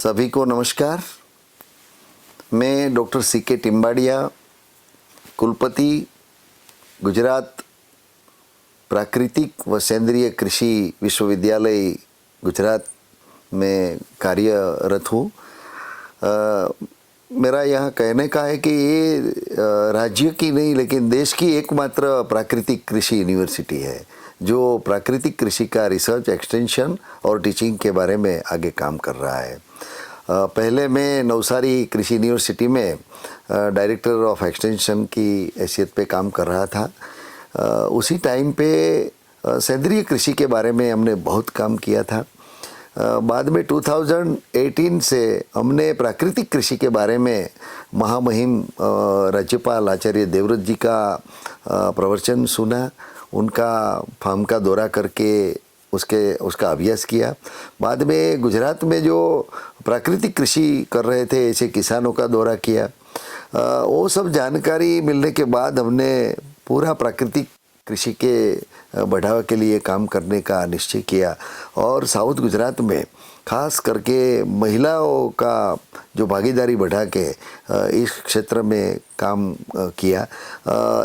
सभी को नमस्कार। मैं डॉक्टर सीके टिम्बाडिया, कुलपति गुजरात प्राकृतिक व सेंद्रीय कृषि विश्वविद्यालय गुजरात में कार्यरत हूँ। मेरा यहाँ कहने का है कि ये राज्य की नहीं लेकिन देश की एकमात्र प्राकृतिक कृषि यूनिवर्सिटी है जो प्राकृतिक कृषि का रिसर्च, एक्सटेंशन और टीचिंग के बारे में आगे काम कर रहा है। पहले मैं नवसारी कृषि यूनिवर्सिटी में डायरेक्टर ऑफ एक्सटेंशन की हैसियत पे काम कर रहा था। उसी टाइम पे सेंद्रीय कृषि के बारे में हमने बहुत काम किया था। बाद में 2018 से हमने प्राकृतिक कृषि के बारे में महामहिम राज्यपाल आचार्य देवव्रत जी का प्रवचन सुना, उनका फार्म का दौरा करके उसका अभ्यास किया। बाद में गुजरात में जो प्राकृतिक कृषि कर रहे थे ऐसे किसानों का दौरा किया। वो सब जानकारी मिलने के बाद हमने पूरा प्राकृतिक कृषि के बढ़ावा के लिए काम करने का निश्चय किया और साउथ गुजरात में खास करके महिलाओं का जो भागीदारी बढ़ा के इस क्षेत्र में काम किया।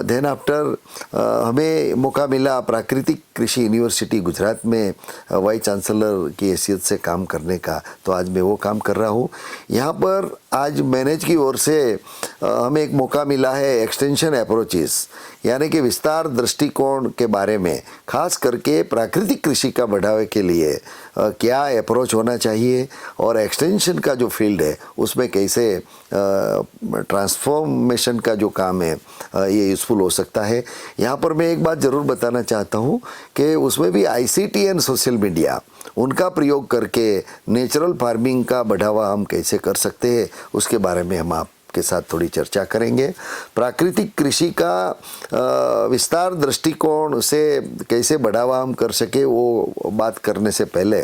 देन आफ्टर हमें मौका मिला प्राकृतिक कृषि यूनिवर्सिटी गुजरात में वाइस चांसलर की हैसियत से काम करने का, तो आज मैं वो काम कर रहा हूँ। यहाँ पर आज मैनेज की ओर से हमें एक मौका मिला है एक्सटेंशन अप्रोचेस यानी कि विस्तार दृष्टिकोण के बारे में, खास करके प्राकृतिक कृषि का बढ़ावे के लिए क्या अप्रोच होना चाहिए और एक्सटेंशन का जो फील्ड है उसमें कैसे ट्रांसफॉर्मेशन का जो काम है ये यूज़फुल हो सकता है। यहाँ पर मैं एक बात ज़रूर बताना चाहता हूँ कि उसमें भी आईसीटी एंड सोशल मीडिया उनका प्रयोग करके नेचुरल फार्मिंग का बढ़ावा हम कैसे कर सकते हैं उसके बारे में हम आपके साथ थोड़ी चर्चा करेंगे। प्राकृतिक कृषि का विस्तार दृष्टिकोण से कैसे बढ़ावा हम कर सके वो बात करने से पहले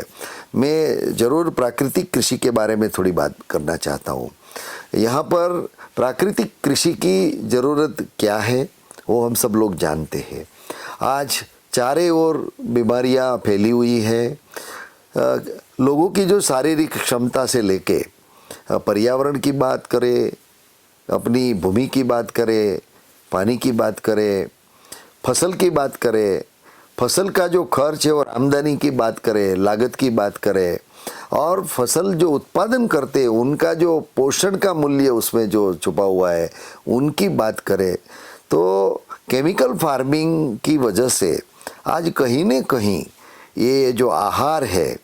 मैं ज़रूर प्राकृतिक कृषि के बारे में थोड़ी बात करना चाहता हूँ। यहाँ पर प्राकृतिक कृषि की ज़रूरत क्या है वो हम सब लोग जानते हैं। आज चारे ओर बीमारियाँ फैली हुई है। लोगों की जो शारीरिक क्षमता से लेके पर्यावरण की बात करें, अपनी भूमि की बात करें, पानी की बात करें, फसल की बात करें, फसल का जो खर्च है और आमदनी की बात करें, लागत की बात करें और फसल जो उत्पादन करते हैं उनका जो पोषण का मूल्य उसमें जो छुपा हुआ है उनकी बात करें, तो केमिकल फार्मिंग की वजह से आज कहीं न कहीं ये जो आहार है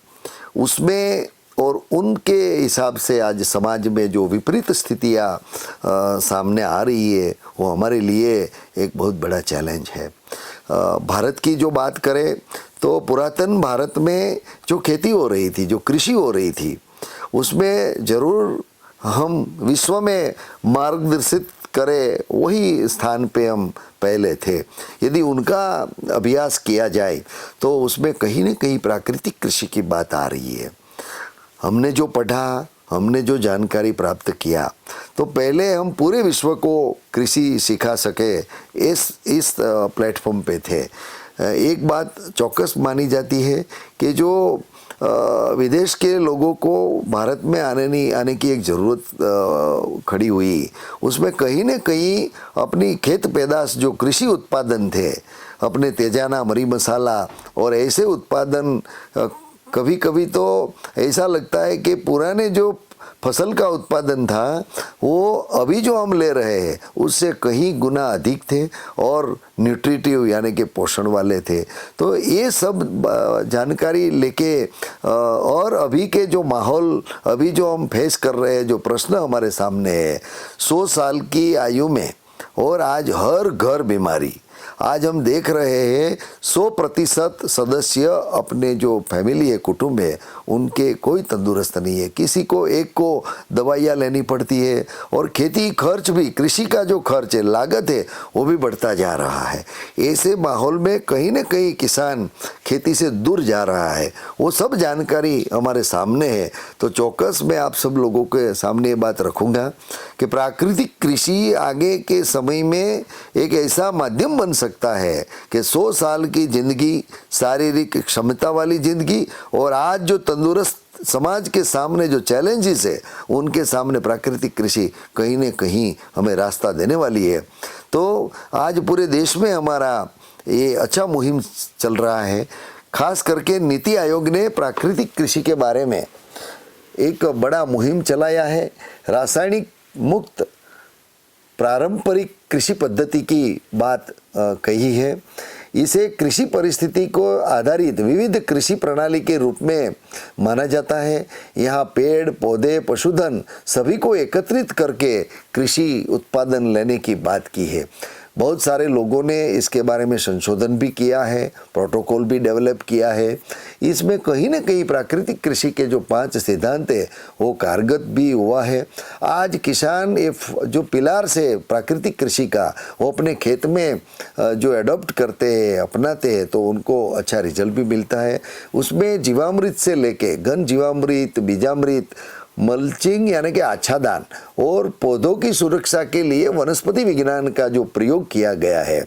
उसमें और उनके हिसाब से आज समाज में जो विपरीत स्थितियाँ सामने आ रही है वो हमारे लिए एक बहुत बड़ा चैलेंज है। भारत की जो बात करें तो पुरातन भारत में जो खेती हो रही थी, जो कृषि हो रही थी, उसमें ज़रूर हम विश्व में मार्गदर्शित करें वही स्थान पे हम पहले थे। यदि उनका अभ्यास किया जाए तो उसमें कहीं न कहीं प्राकृतिक कृषि की बात आ रही है। हमने जो पढ़ा, हमने जो जानकारी प्राप्त किया, तो पहले हम पूरे विश्व को कृषि सिखा सके इस प्लेटफॉर्म पे थे। एक बात चौकस मानी जाती है कि जो विदेश के लोगों को भारत में आने की एक ज़रूरत खड़ी हुई, उसमें कहीं न कहीं अपनी खेत पैदाश जो कृषि उत्पादन थे, अपने तेजाना, मरी मसाला और ऐसे उत्पादन, कभी कभी तो ऐसा लगता है कि पुराने जो फसल का उत्पादन था वो अभी जो हम ले रहे हैं उससे कहीं गुना अधिक थे और न्यूट्रिटिव यानी कि पोषण वाले थे। तो ये सब जानकारी लेके और अभी के जो माहौल, अभी जो हम फेस कर रहे हैं, जो प्रश्न हमारे सामने है 100 साल की आयु में और आज हर घर बीमारी, आज हम देख रहे हैं 100% सदस्य अपने जो फैमिली है, कुटुंब है, उनके कोई तंदुरुस्त नहीं है, किसी को एक को दवाइयाँ लेनी पड़ती है और खेती खर्च भी, कृषि का जो खर्च है, लागत है, वो भी बढ़ता जा रहा है। ऐसे माहौल में कहीं न कहीं किसान खेती से दूर जा रहा है। वो सब जानकारी हमारे सामने है, तो चौकस मैं आप सब लोगों के सामने ये बात रखूँगा कि प्राकृतिक कृषि आगे के समय में एक ऐसा माध्यम बन सकता है कि 100 साल की ज़िंदगी, शारीरिक क्षमता वाली ज़िंदगी और आज जो तंदुरुस्त समाज के सामने जो चैलेंजेस है उनके सामने प्राकृतिक कृषि कहीं न कहीं हमें रास्ता देने वाली है। तो आज पूरे देश में हमारा ये अच्छा मुहिम चल रहा है। खास करके नीति आयोग ने प्राकृतिक कृषि के बारे में एक बड़ा मुहिम चलाया है। रासायनिक मुक्त पारंपरिक कृषि पद्धति की बात कही है। इसे कृषि परिस्थिति को आधारित विविध कृषि प्रणाली के रूप में माना जाता है। यहाँ पेड़ पौधे पशुधन सभी को एकत्रित करके कृषि उत्पादन लेने की बात की है। बहुत सारे लोगों ने इसके बारे में संशोधन भी किया है, प्रोटोकॉल भी डेवलप किया है। इसमें कहीं न कहीं प्राकृतिक कृषि के जो 5 सिद्धांत है वो कारगर भी हुआ है। आज किसान जो पिलार से प्राकृतिक कृषि का वो अपने खेत में जो एडॉप्ट करते हैं, अपनाते हैं, तो उनको अच्छा रिजल्ट भी मिलता है। उसमें जीवामृत से लेके घन जीवामृत, बीजामृत, मल्चिंग यानी कि आच्छादन और पौधों की सुरक्षा के लिए वनस्पति विज्ञान का जो प्रयोग किया गया है।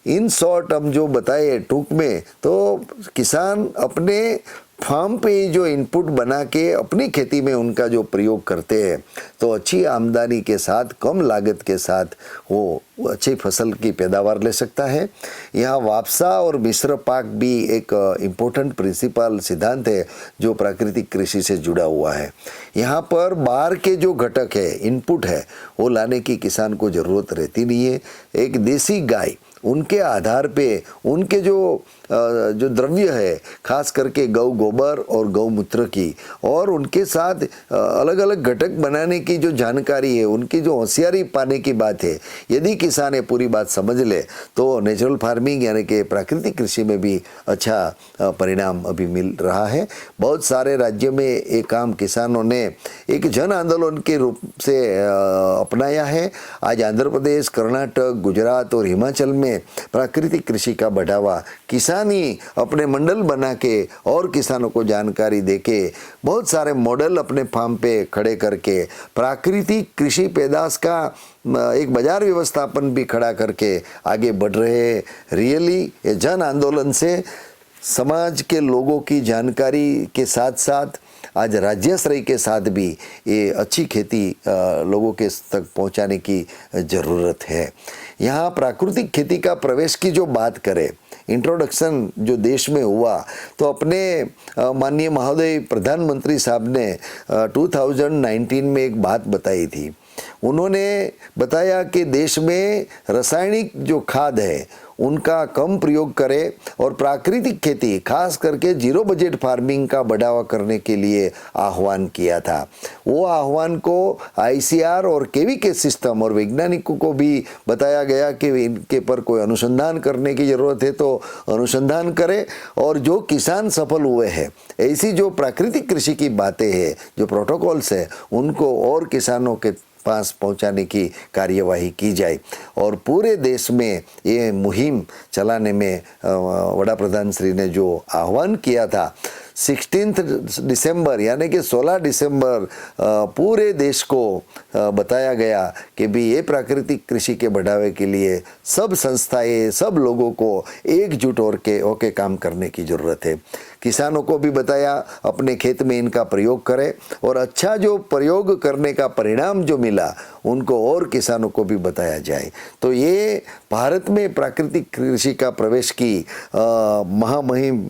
इन शॉर्ट हम जो बताए टूक में, तो किसान अपने फार्म पे जो इनपुट बना के अपनी खेती में उनका जो प्रयोग करते हैं तो अच्छी आमदनी के साथ कम लागत के साथ वो अच्छी फसल की पैदावार ले सकता है। यहाँ वापसा और मिश्र पाक भी एक इम्पोर्टेंट प्रिंसिपल सिद्धांत है जो प्राकृतिक कृषि से जुड़ा हुआ है। यहाँ पर बाहर के जो घटक है, इनपुट है, वो लाने की किसान को ज़रूरत रहती नहीं है। एक देसी गाय, उनके आधार पे उनके जो द्रव्य है, खास करके गौ गोबर और गौमूत्र की, और उनके साथ अलग अलग घटक बनाने की जो जानकारी है, उनकी जो होशियारी पाने की बात है, यदि किसान ये पूरी बात समझ ले तो नेचुरल फार्मिंग यानी कि प्राकृतिक कृषि में भी अच्छा परिणाम अभी मिल रहा है। बहुत सारे राज्यों में ये काम किसानों ने एक जन आंदोलन के रूप से अपनाया है। आज आंध्र प्रदेश, कर्नाटक, गुजरात और हिमाचल में प्राकृतिक कृषि का बढ़ावा किसान ही अपने मंडल बना के और किसानों को जानकारी देके बहुत सारे मॉडल अपने फार्म पे खड़े करके प्राकृतिक कृषि पैदाश का एक बाजार व्यवस्थापन भी खड़ा करके आगे बढ़ रहे हैं। रियली ये जन आंदोलन से समाज के लोगों की जानकारी के साथ साथ आज राज्य स्तरीय के साथ भी ये अच्छी खेती लोगों के तक पहुंचाने की ज़रूरत है। यहाँ प्राकृतिक खेती का प्रवेश की जो बात करें, इंट्रोडक्शन जो देश में हुआ, तो अपने माननीय महोदय प्रधानमंत्री साहब ने 2019 में एक बात बताई थी। उन्होंने बताया कि देश में रासायनिक जो खाद है उनका कम प्रयोग करें और प्राकृतिक खेती खास करके जीरो बजट फार्मिंग का बढ़ावा करने के लिए आह्वान किया था। वो आह्वान को आईसीआर और केवीके सिस्टम और वैज्ञानिकों को भी बताया गया कि इनके पर कोई अनुसंधान करने की ज़रूरत है तो अनुसंधान करें, और जो किसान सफल हुए हैं ऐसी जो प्राकृतिक कृषि की बातें हैं, जो प्रोटोकॉल्स है, उनको और किसानों के पास पहुंचाने की कार्यवाही की जाए। और पूरे देश में ये मुहिम चलाने में वड़ा प्रधान श्री ने जो आह्वान किया था 16 दिसंबर यानी कि 16 दिसंबर पूरे देश को बताया गया कि भी ये प्राकृतिक कृषि के बढ़ावे के लिए सब संस्थाएं, सब लोगों को एकजुट होके काम करने की ज़रूरत है। किसानों को भी बताया अपने खेत में इनका प्रयोग करें, और अच्छा जो प्रयोग करने का परिणाम जो मिला उनको और किसानों को भी बताया जाए। तो ये भारत में प्राकृतिक कृषि का प्रवेश की महामुहिम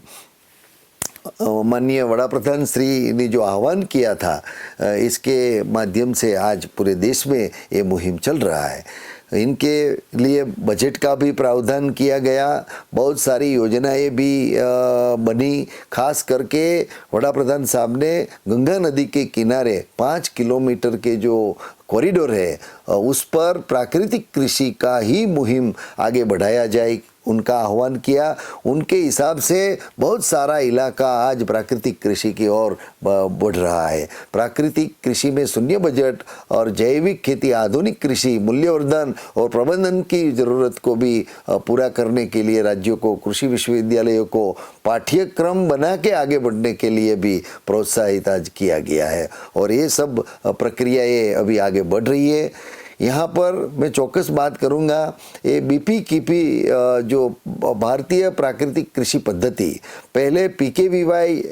माननीय वड़ा प्रधान श्री ने जो आह्वान किया था, इसके माध्यम से आज पूरे देश में ये मुहिम चल रहा है। इनके लिए बजट का भी प्रावधान किया गया, बहुत सारी योजनाएं भी बनी। खास करके वड़ा प्रधान साहब ने गंगा नदी के किनारे 5 किलोमीटर के जो कॉरिडोर है उस पर प्राकृतिक कृषि का ही मुहिम आगे बढ़ाया जाए, उनका आह्वान किया। उनके हिसाब से बहुत सारा इलाका आज प्राकृतिक कृषि की ओर बढ़ रहा है। प्राकृतिक कृषि में शून्य बजट और जैविक खेती, आधुनिक कृषि, मूल्यवर्धन और प्रबंधन की ज़रूरत को भी पूरा करने के लिए राज्यों को, कृषि विश्वविद्यालयों को पाठ्यक्रम बना के आगे बढ़ने के लिए भी प्रोत्साहित आज किया गया है, और ये सब प्रक्रियाएं अभी आगे बढ़ रही है। यहाँ पर मैं चौकस बात करूँगा, ये बीपीकीपी जो भारतीय प्राकृतिक कृषि पद्धति, पहले पीकेवीवाई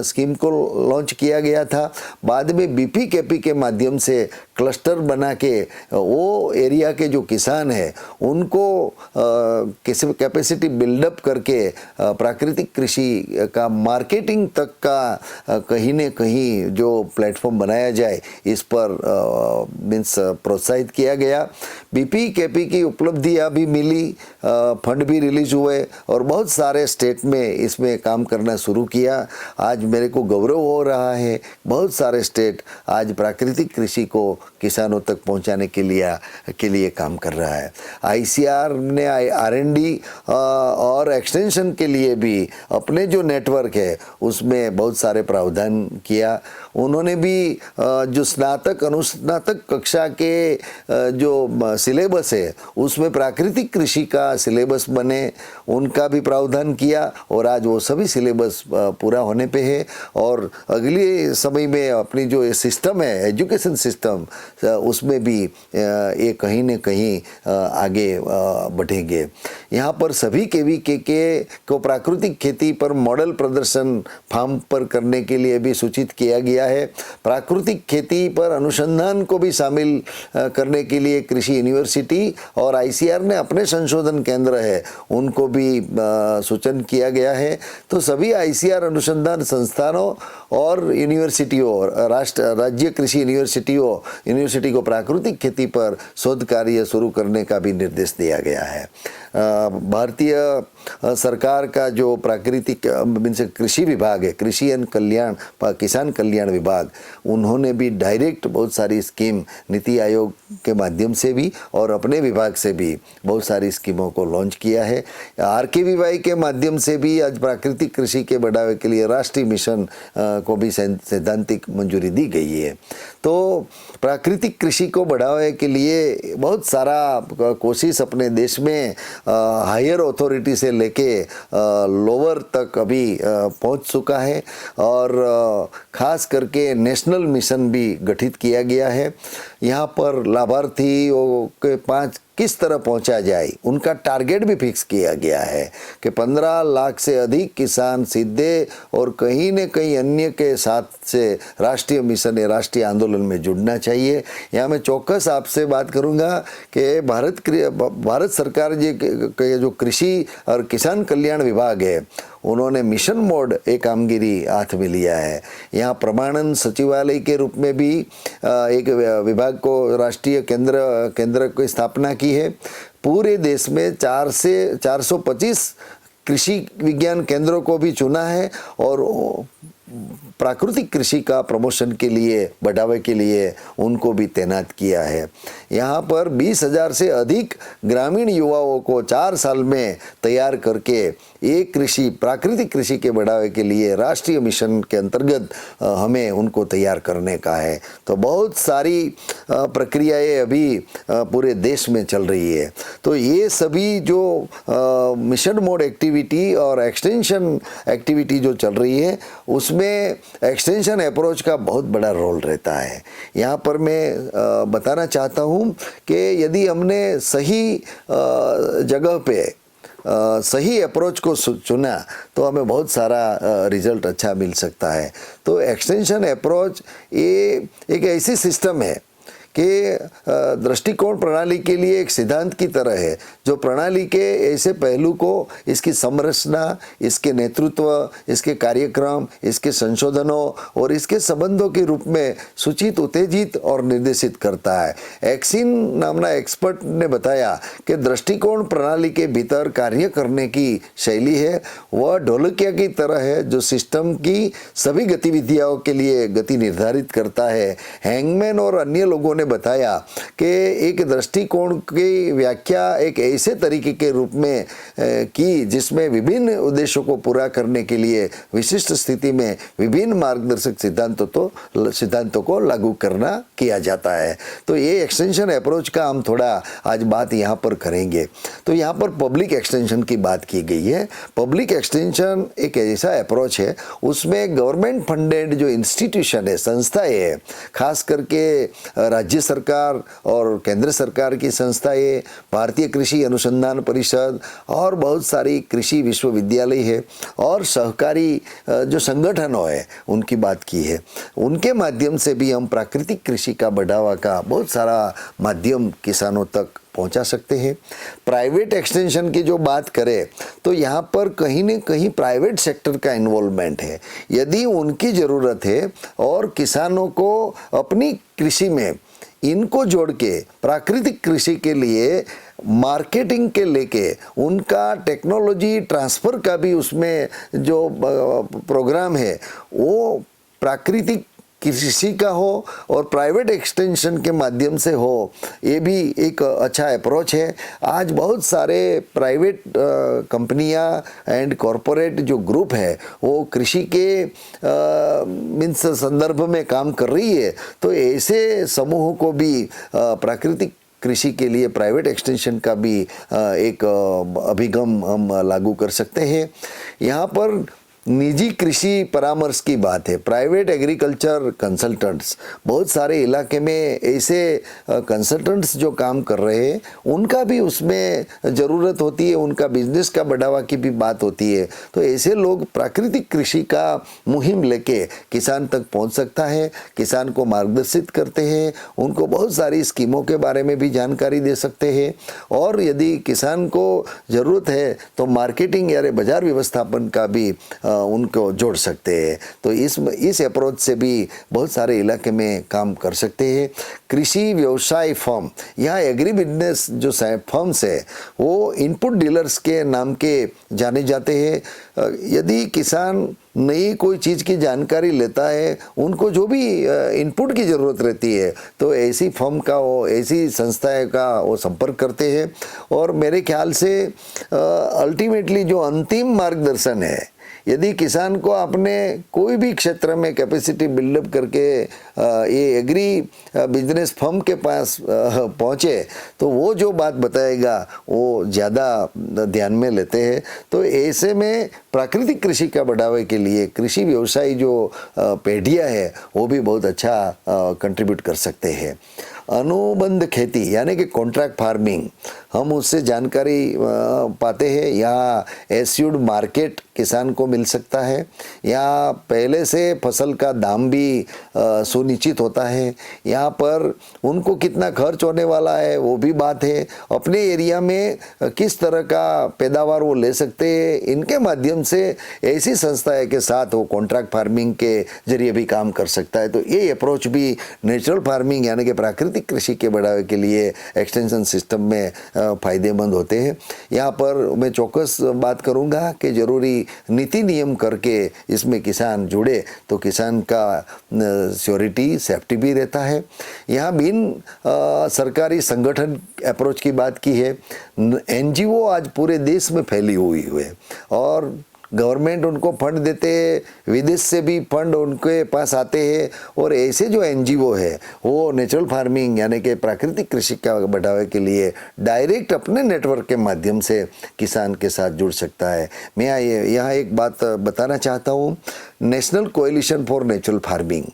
स्कीम को लॉन्च किया गया था, बाद में बीपीकेपी के माध्यम से क्लस्टर बना के वो एरिया के जो किसान हैं उनको किसी कैपेसिटी बिल्डअप करके प्राकृतिक कृषि का मार्केटिंग तक का कहीं न कहीं जो प्लेटफॉर्म बनाया जाए, इस पर मीन्स प्रोत्साहित किया गया। बीपीकेपी की उपलब्धियां भी मिली, फंड भी रिलीज हुए और बहुत सारे स्टेट में इसमें काम करना शुरू किया। आज मेरे को गौरव हो रहा है, बहुत सारे स्टेट आज प्राकृतिक कृषि को किसानों तक पहुंचाने के लिए काम कर रहा है। आईसीआर ने आरएनडी और एक्सटेंशन के लिए भी अपने जो नेटवर्क है उसमें बहुत सारे प्रावधान किया। उन्होंने भी जो स्नातक अनुस्नातक कक्षा के जो सिलेबस है उसमें प्राकृतिक कृषि का सिलेबस बने, उनका भी प्रावधान किया और आज वो सभी सिलेबस पूरा होने पे है। और अगले समय में अपनी जो ये सिस्टम है, एजुकेशन सिस्टम, उसमें भी ये कहीं न कहीं आगे बढ़ेंगे। यहाँ पर सभी केवीके को प्राकृतिक खेती पर मॉडल प्रदर्शन फार्म पर करने के लिए भी सूचित किया गया है। प्राकृतिक खेती पर अनुसंधान को भी शामिल करने के लिए कृषि यूनिवर्सिटी और आईसीआर ने अपने संशोधन केंद्र है उनको भी सूचन किया गया है। तो सभी आईसीआर अनुसंधान संस्थानों और यूनिवर्सिटियों, राज्य कृषि यूनिवर्सिटी को प्राकृतिक खेती पर शोध कार्य शुरू करने का भी निर्देश दिया गया है। भारतीय सरकार का जो प्राकृतिक कृषि विभाग है, कृषि एवं कल्याण किसान कल्याण विभाग, उन्होंने भी डायरेक्ट बहुत सारी स्कीम नीति आयोग के माध्यम से भी और अपने विभाग से भी बहुत सारी स्कीमों को लॉन्च किया है। आरकेवीवाई के माध्यम से भी आज प्राकृतिक कृषि के बढ़ावे के लिए राष्ट्रीय मिशन को भी सैद्धांतिक मंजूरी दी गई है। तो प्राकृतिक कृषि को बढ़ावे के लिए बहुत सारा कोशिश अपने देश में हायर अथॉरिटी से लेके लोअर तक अभी पहुंच चुका है और खास करके नेशनल मिशन भी गठित किया गया है। यहाँ पर लाभार्थियों के 5 किस तरह पहुंचा जाए, उनका टारगेट भी फिक्स किया गया है कि 15 लाख से अधिक किसान सीधे और कहीं न कहीं अन्य के साथ से राष्ट्रीय मिशन या राष्ट्रीय आंदोलन में जुड़ना चाहिए। यहाँ मैं चौकस आपसे बात करूँगा कि भारत सरकार के जो कृषि और किसान कल्याण विभाग है, उन्होंने मिशन मोड एक कामगिरी हाथ में लिया है। यहाँ प्रमाणन सचिवालय के रूप में भी एक विभाग को राष्ट्रीय केंद्र की स्थापना की है। पूरे देश में 4 से 425 कृषि विज्ञान केंद्रों को भी चुना है और प्राकृतिक कृषि का प्रमोशन के लिए, बढ़ावे के लिए उनको भी तैनात किया है। यहाँ पर 20,000 से अधिक ग्रामीण युवाओं को 4 साल में तैयार करके एक प्राकृतिक कृषि के बढ़ावे के लिए राष्ट्रीय मिशन के अंतर्गत हमें उनको तैयार करने का है। तो बहुत सारी प्रक्रियाएं अभी पूरे देश में चल रही है। तो ये सभी जो मिशन मोड एक्टिविटी और एक्सटेंशन एक्टिविटी जो चल रही है, उसमें एक्सटेंशन अप्रोच का बहुत बड़ा रोल रहता है। यहाँ पर मैं बताना चाहता हूँ कि यदि हमने सही जगह पे सही अप्रोच को चुना तो हमें बहुत सारा रिजल्ट अच्छा मिल सकता है। तो एक्सटेंशन अप्रोच ये एक ऐसी सिस्टम है कि दृष्टिकोण प्रणाली के लिए एक सिद्धांत की तरह है, जो प्रणाली के ऐसे पहलू को, इसकी संरचना, इसके नेतृत्व, इसके कार्यक्रम, इसके संशोधनों और इसके संबंधों के रूप में सूचित, उत्तेजित और निर्देशित करता है। एक्सिन नामना एक्सपर्ट ने बताया कि दृष्टिकोण प्रणाली के भीतर कार्य करने की शैली है वह ढोलकिया की तरह है, जो सिस्टम की सभी गतिविधियों के लिए गति निर्धारित करता है। हैंगमैन और अन्य लोगों ने बताया कि एक दृष्टिकोण की व्याख्या एक ऐसे तरीके के रूप में की जिसमें विभिन्न उद्देश्यों को पूरा करने के लिए विशिष्ट स्थिति में विभिन्न मार्गदर्शक सिद्धांतों को लागू करना किया जाता है। तो ये एक्सटेंशन अप्रोच का हम थोड़ा आज बात यहाँ पर करेंगे। तो यहाँ पर पब्लिक एक्सटेंशन की बात की गई है। पब्लिक एक्सटेंशन एक ऐसा अप्रोच है, उसमें गवर्नमेंट फंडेड जो इंस्टीट्यूशन है, संस्थाएं है, खास करके राज्य राज्य सरकार और केंद्र सरकार की संस्थाएं, भारतीय कृषि अनुसंधान परिषद और बहुत सारी कृषि विश्वविद्यालय है और सहकारी जो संगठनों है उनकी बात की है। उनके माध्यम से भी हम प्राकृतिक कृषि का बढ़ावा का बहुत सारा माध्यम किसानों तक पहुंचा सकते हैं। प्राइवेट एक्सटेंशन की जो बात करें तो यहाँ पर कहीं न कहीं प्राइवेट सेक्टर का इन्वॉल्वमेंट है। यदि उनकी ज़रूरत है और किसानों को अपनी कृषि में इनको जोड़ के प्राकृतिक कृषि के लिए मार्केटिंग के लेके उनका टेक्नोलॉजी ट्रांसफ़र का भी उसमें जो प्रोग्राम है वो प्राकृतिक कृषि का हो और प्राइवेट एक्सटेंशन के माध्यम से हो, ये भी एक अच्छा अप्रोच है। आज बहुत सारे प्राइवेट कंपनियां एंड कॉरपोरेट जो ग्रुप है वो कृषि के मीन्स संदर्भ में काम कर रही है, तो ऐसे समूहों को भी प्राकृतिक कृषि के लिए प्राइवेट एक्सटेंशन का भी एक अभिगम हम लागू कर सकते हैं। यहाँ पर निजी कृषि परामर्श की बात है। प्राइवेट एग्रीकल्चर कंसल्टेंट्स, बहुत सारे इलाके में ऐसे कंसल्टेंट्स जो काम कर रहे हैं उनका भी उसमें ज़रूरत होती है, उनका बिजनेस का बढ़ावा की भी बात होती है। तो ऐसे लोग प्राकृतिक कृषि का मुहिम लेके किसान तक पहुंच सकता है, किसान को मार्गदर्शित करते हैं, उनको बहुत सारी स्कीमों के बारे में भी जानकारी दे सकते हैं और यदि किसान को ज़रूरत है तो मार्केटिंग या बाजार व्यवस्थापन का भी उनको जोड़ सकते हैं। तो इस अप्रोच से भी बहुत सारे इलाके में काम कर सकते हैं। कृषि व्यवसाय फर्म, यहाँ एग्री बिजनेस जो फर्म्स है वो इनपुट डीलर्स के नाम के जाने जाते हैं। यदि किसान नई कोई चीज़ की जानकारी लेता है, उनको जो भी इनपुट की ज़रूरत रहती है तो ऐसी फर्म का वो, ऐसी संस्थाएं का वो संपर्क करते हैं और मेरे ख्याल से अल्टीमेटली जो अंतिम मार्गदर्शन है, यदि किसान को अपने कोई भी क्षेत्र में कैपेसिटी बिल्डअप करके ये एग्री बिजनेस फर्म के पास पहुँचे तो वो जो बात बताएगा वो ज़्यादा ध्यान में लेते हैं। तो ऐसे में प्राकृतिक कृषि का बढ़ावे के लिए कृषि व्यवसाय जो पेढ़ियाँ है वो भी बहुत अच्छा कंट्रीब्यूट कर सकते हैं। अनुबंध खेती यानी कि कॉन्ट्रैक्ट फार्मिंग, हम उससे जानकारी पाते हैं। यहाँ एस्यूर्ड मार्केट किसान को मिल सकता है, यहाँ पहले से फसल का दाम भी सुनिश्चित होता है, यहाँ पर उनको कितना खर्च होने वाला है वो भी बात है, अपने एरिया में किस तरह का पैदावार वो ले सकते हैं, इनके माध्यम से ऐसी संस्थाएं के साथ वो कॉन्ट्रैक्ट फार्मिंग के जरिए भी काम कर सकता है। तो ये अप्रोच भी नेचुरल फार्मिंग यानी कि प्राकृतिक कृषि के बढ़ावे के लिए एक्सटेंशन सिस्टम में फ़ायदेमंद होते हैं। यहाँ पर मैं चौकस बात करूँगा कि ज़रूरी नीति नियम करके इसमें किसान जुड़े तो किसान का सिक्योरिटी सेफ्टी भी रहता है। यहाँ बिन सरकारी संगठन अप्रोच की बात की है। एनजीओ आज पूरे देश में फैली हुई है और गवर्नमेंट उनको फंड देते हैं, विदेश से भी फंड उनके पास आते हैं और ऐसे जो एनजीओ है वो नेचुरल फार्मिंग यानी कि प्राकृतिक कृषि का बढ़ावे के लिए डायरेक्ट अपने नेटवर्क के माध्यम से किसान के साथ जुड़ सकता है। मैं यहाँ एक बात बताना चाहता हूँ, national coalition for natural farming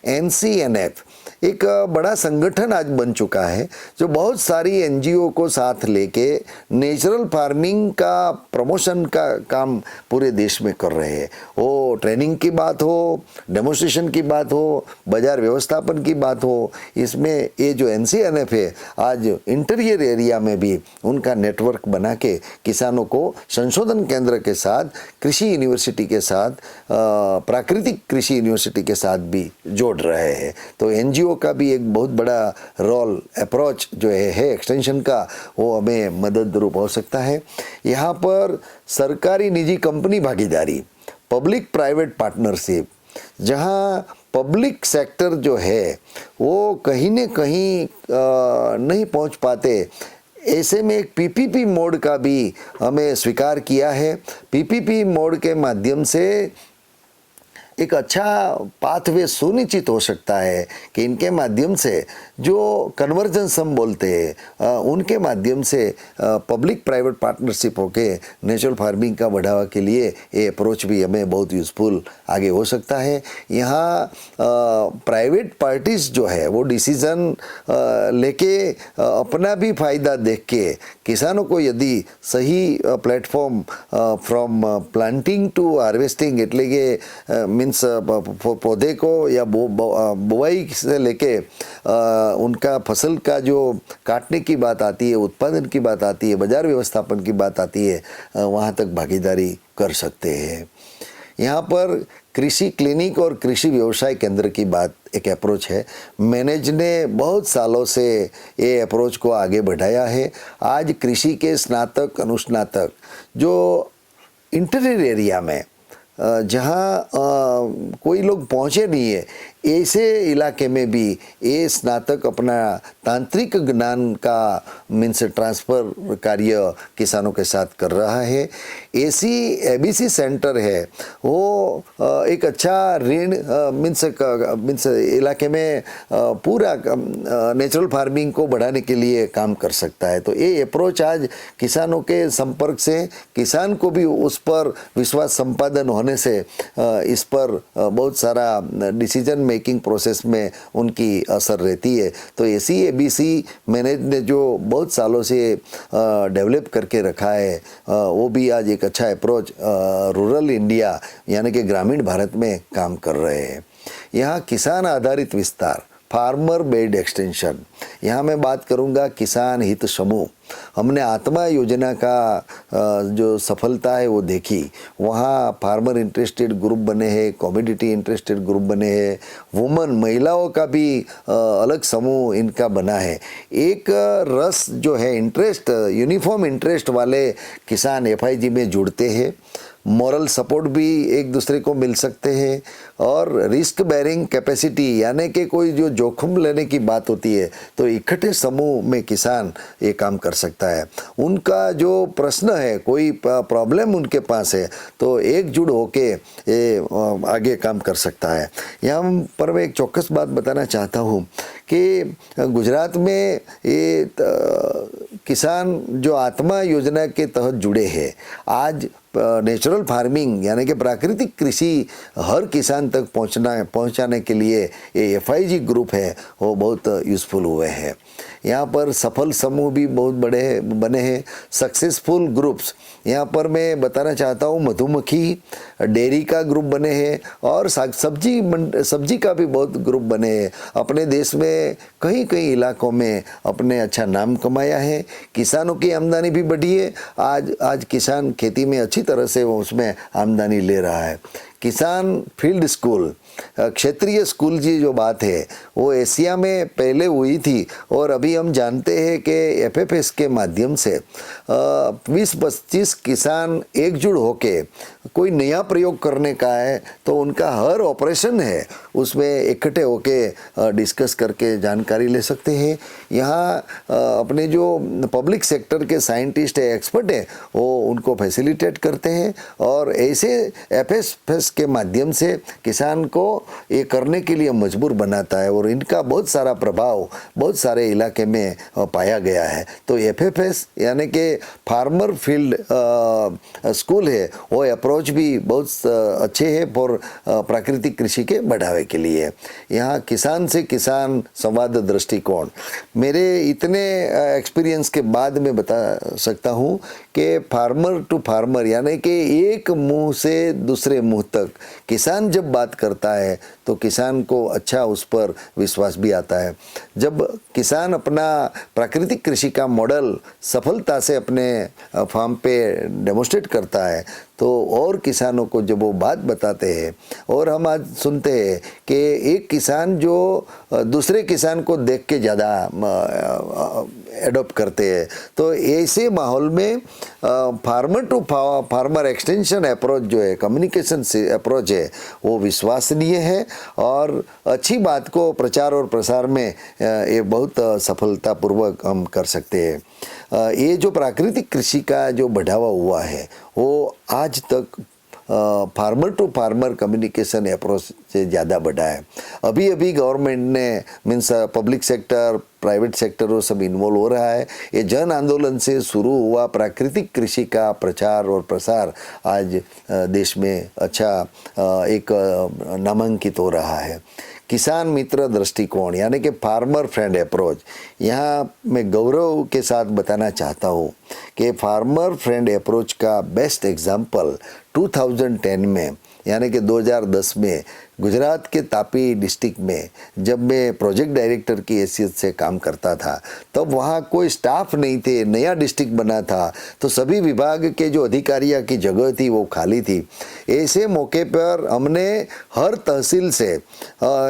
NCNF एक बड़ा संगठन आज बन चुका है जो बहुत सारी एनजीओ को साथ लेके नेचुरल फार्मिंग का प्रमोशन का काम पूरे देश में कर रहे हैं। वो ट्रेनिंग की बात हो, डेमोन्स्ट्रेशन की बात हो, बाजार व्यवस्थापन की बात हो, इसमें ये जो NCNF है आज इंटीरियर एरिया में भी उनका नेटवर्क बना के किसानों को संशोधन केंद्र के साथ, कृषि यूनिवर्सिटी के साथ, प्राकृतिक कृषि यूनिवर्सिटी के साथ भी जोड़ रहे हैं। तो एनजीओ का भी एक बहुत बड़ा रोल अप्रोच जो है एक्सटेंशन का, वो हमें मदद रूप हो सकता है। यहाँ पर सरकारी निजी कंपनी भागीदारी, पब्लिक प्राइवेट पार्टनरशिप, जहाँ पब्लिक सेक्टर जो है वो कहीं न कहीं नहीं पहुँच पाते, ऐसे में एक PPP मोड का भी हमें स्वीकार किया है। PPP मोड के माध्यम से एक अच्छा पाथवे सुनिश्चित हो सकता है कि इनके माध्यम से जो कन्वर्जेंस हम बोलते हैं उनके माध्यम से पब्लिक प्राइवेट पार्टनरशिप होके नेचुरल फार्मिंग का बढ़ावा के लिए ये अप्रोच भी हमें बहुत यूज़फुल आगे हो सकता है। यहाँ प्राइवेट पार्टीज जो है वो डिसीज़न लेके अपना भी फ़ायदा देख के किसानों को यदि सही platform from planting to harvesting એટલે કે मीन्स पौधे को या बुआई से लेके उनका फसल का जो काटने की बात आती है, उत्पादन की बात आती है, बाजार व्यवस्थापन की बात आती है, वहाँ तक भागीदारी कर सकते हैं। यहाँ पर कृषि क्लिनिक और कृषि व्यवसाय केंद्र की बात एक अप्रोच है। मैनेज ने बहुत सालों से ये अप्रोच को आगे बढ़ाया है। आज कृषि के स्नातक अनुस्नातक जो इंटीरियर एरिया में जहाँ कोई लोग पहुँचे नहीं है, ऐसे इलाके में भी ये स्नातक अपना तांत्रिक ज्ञान का मीन्स ट्रांसफ़र कार्य किसानों के साथ कर रहा है। ऐसी एबीसी सेंटर है वो एक अच्छा ऋण मीन्स इलाके में पूरा नेचुरल फार्मिंग को बढ़ाने के लिए काम कर सकता है। तो ये अप्रोच आज किसानों के संपर्क से किसान को भी उस पर विश्वास संपादन होने से इस पर बहुत सारा डिसीजन मेकिंग प्रोसेस में उनकी असर रहती है। तो ऐसी एबीसी मैनेज ने जो बहुत सालों से डेवलप करके रखा है वो भी आज एक अच्छा अप्रोच रूरल इंडिया यानी कि ग्रामीण भारत में काम कर रहे हैं। यहाँ किसान आधारित विस्तार फार्मर बेस्ड एक्सटेंशन, यहाँ मैं बात करूँगा किसान हित समूह। हमने आत्मा योजना का जो सफलता है वो देखी। वहाँ फार्मर इंटरेस्टेड ग्रुप बने हैं, कम्युनिटी इंटरेस्टेड ग्रुप बने हैं, वुमन महिलाओं का भी अलग समूह इनका बना है। एक रस जो है इंटरेस्ट यूनिफॉर्म इंटरेस्ट वाले किसान एफआईजी में जुड़ते हैं। मॉरल सपोर्ट भी एक दूसरे को मिल सकते हैं और रिस्क बेरिंग कैपेसिटी यानी कि कोई जो जोखिम लेने की बात होती है तो इकट्ठे समूह में किसान ये काम कर सकता है। उनका जो प्रश्न है, कोई प्रॉब्लम उनके पास है तो एकजुट होके ये आगे काम कर सकता है। यहाँ पर मैं एक चौक्कस बात बताना चाहता हूँ कि गुजरात में ये किसान जो आत्मा योजना के तहत जुड़े हैं, आज नेचुरल फार्मिंग यानी कि प्राकृतिक कृषि हर किसान तक पहुंचाने के लिए ये एफआईजी ग्रुप है वो बहुत यूज़फुल हुए हैं। यहाँ पर सफल समूह भी बहुत बड़े बने हैं, सक्सेसफुल ग्रुप्स। यहाँ पर मैं बताना चाहता हूँ मधुमक्खी डेयरी का ग्रुप बने हैं और सब्जी का भी बहुत ग्रुप बने हैं। अपने देश में कई इलाकों में अपने अच्छा नाम कमाया है। किसानों की आमदनी भी बढ़ी है। आज किसान खेती में अच्छी तरह से वो उसमें आमदनी ले रहा है। किसान फील्ड स्कूल क्षेत्रीय स्कूल की जो बात है वो एशिया में पहले हुई थी और अभी हम जानते हैं कि एफएफएस के माध्यम से 20-25 किसान एकजुट होके कोई नया प्रयोग करने का है तो उनका हर ऑपरेशन है उसमें इकट्ठे होके डिस्कस करके जानकारी ले सकते हैं। यहाँ अपने जो पब्लिक सेक्टर के साइंटिस्ट है, एक्सपर्ट है, वो उनको फैसिलिटेट करते हैं और ऐसे एफएफएस के माध्यम से किसान को ये करने के लिए मजबूर बनाता है और इनका बहुत सारा प्रभाव बहुत सारे इलाके में पाया गया है। तो एफएफएस यानी कि फार्मर फील्ड स्कूल है वो अप्रोच भी बहुत अच्छे है फॉर प्राकृतिक कृषि के बढ़ावे के लिए। यहाँ किसान से किसान संवाद दृष्टिकोण मेरे इतने एक्सपीरियंस के बाद में बता सकता हूँ कि फार्मर टू फार्मर यानी कि एक मुंह से दूसरे मुंह तक किसान जब बात करता है तो किसान को अच्छा उस पर विश्वास भी आता है। जब किसान अपना प्राकृतिक कृषि का मॉडल सफलता से अपने फार्म पे डेमोस्ट्रेट करता है तो और किसानों को जब वो बात बताते हैं और हम आज सुनते हैं कि एक किसान जो दूसरे किसान को देख के ज़्यादा एडॉप्ट करते हैं तो ऐसे माहौल में farmer to farmer extension approach जो है कम्युनिकेशन अप्रोच है वो विश्वसनीय है और अच्छी बात को प्रचार और प्रसार में ये बहुत सफलतापूर्वक हम कर सकते हैं। ये जो प्राकृतिक कृषि का जो बढ़ावा हुआ है वो आज तक farmer to farmer communication approach से ज़्यादा बढ़ा है। अभी अभी गवर्नमेंट ने means public sector, private sector वो सब इन्वॉल्व हो रहा है। ये जन आंदोलन से शुरू हुआ प्राकृतिक कृषि का प्रचार और प्रसार आज देश में अच्छा एक नामांकित हो रहा है। किसान मित्र दृष्टिकोण यानी कि फार्मर फ्रेंड अप्रोच, यहाँ मैं गौरव के साथ बताना चाहता हूँ कि फार्मर फ्रेंड अप्रोच का बेस्ट एग्जाम्पल 2010 में यानी कि 2010 में गुजरात के तापी डिस्ट्रिक्ट में जब मैं प्रोजेक्ट डायरेक्टर की हैसियत से काम करता था, तब वहाँ कोई स्टाफ नहीं थे, नया डिस्ट्रिक्ट बना था, तो सभी विभाग के जो अधिकारियों की जगह थी वो खाली थी। ऐसे मौके पर हमने हर तहसील से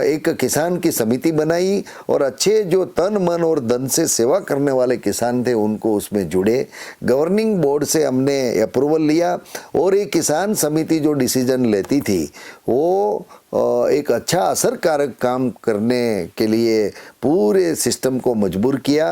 एक किसान की समिति बनाई और अच्छे जो तन मन और धन से सेवा करने वाले किसान थे उनको उसमें जुड़े। गवर्निंग बोर्ड से हमने अप्रूवल लिया और एक किसान समिति जो डिसीजन लेती थी वो एक अच्छा असरकारक काम करने के लिए पूरे सिस्टम को मजबूर किया।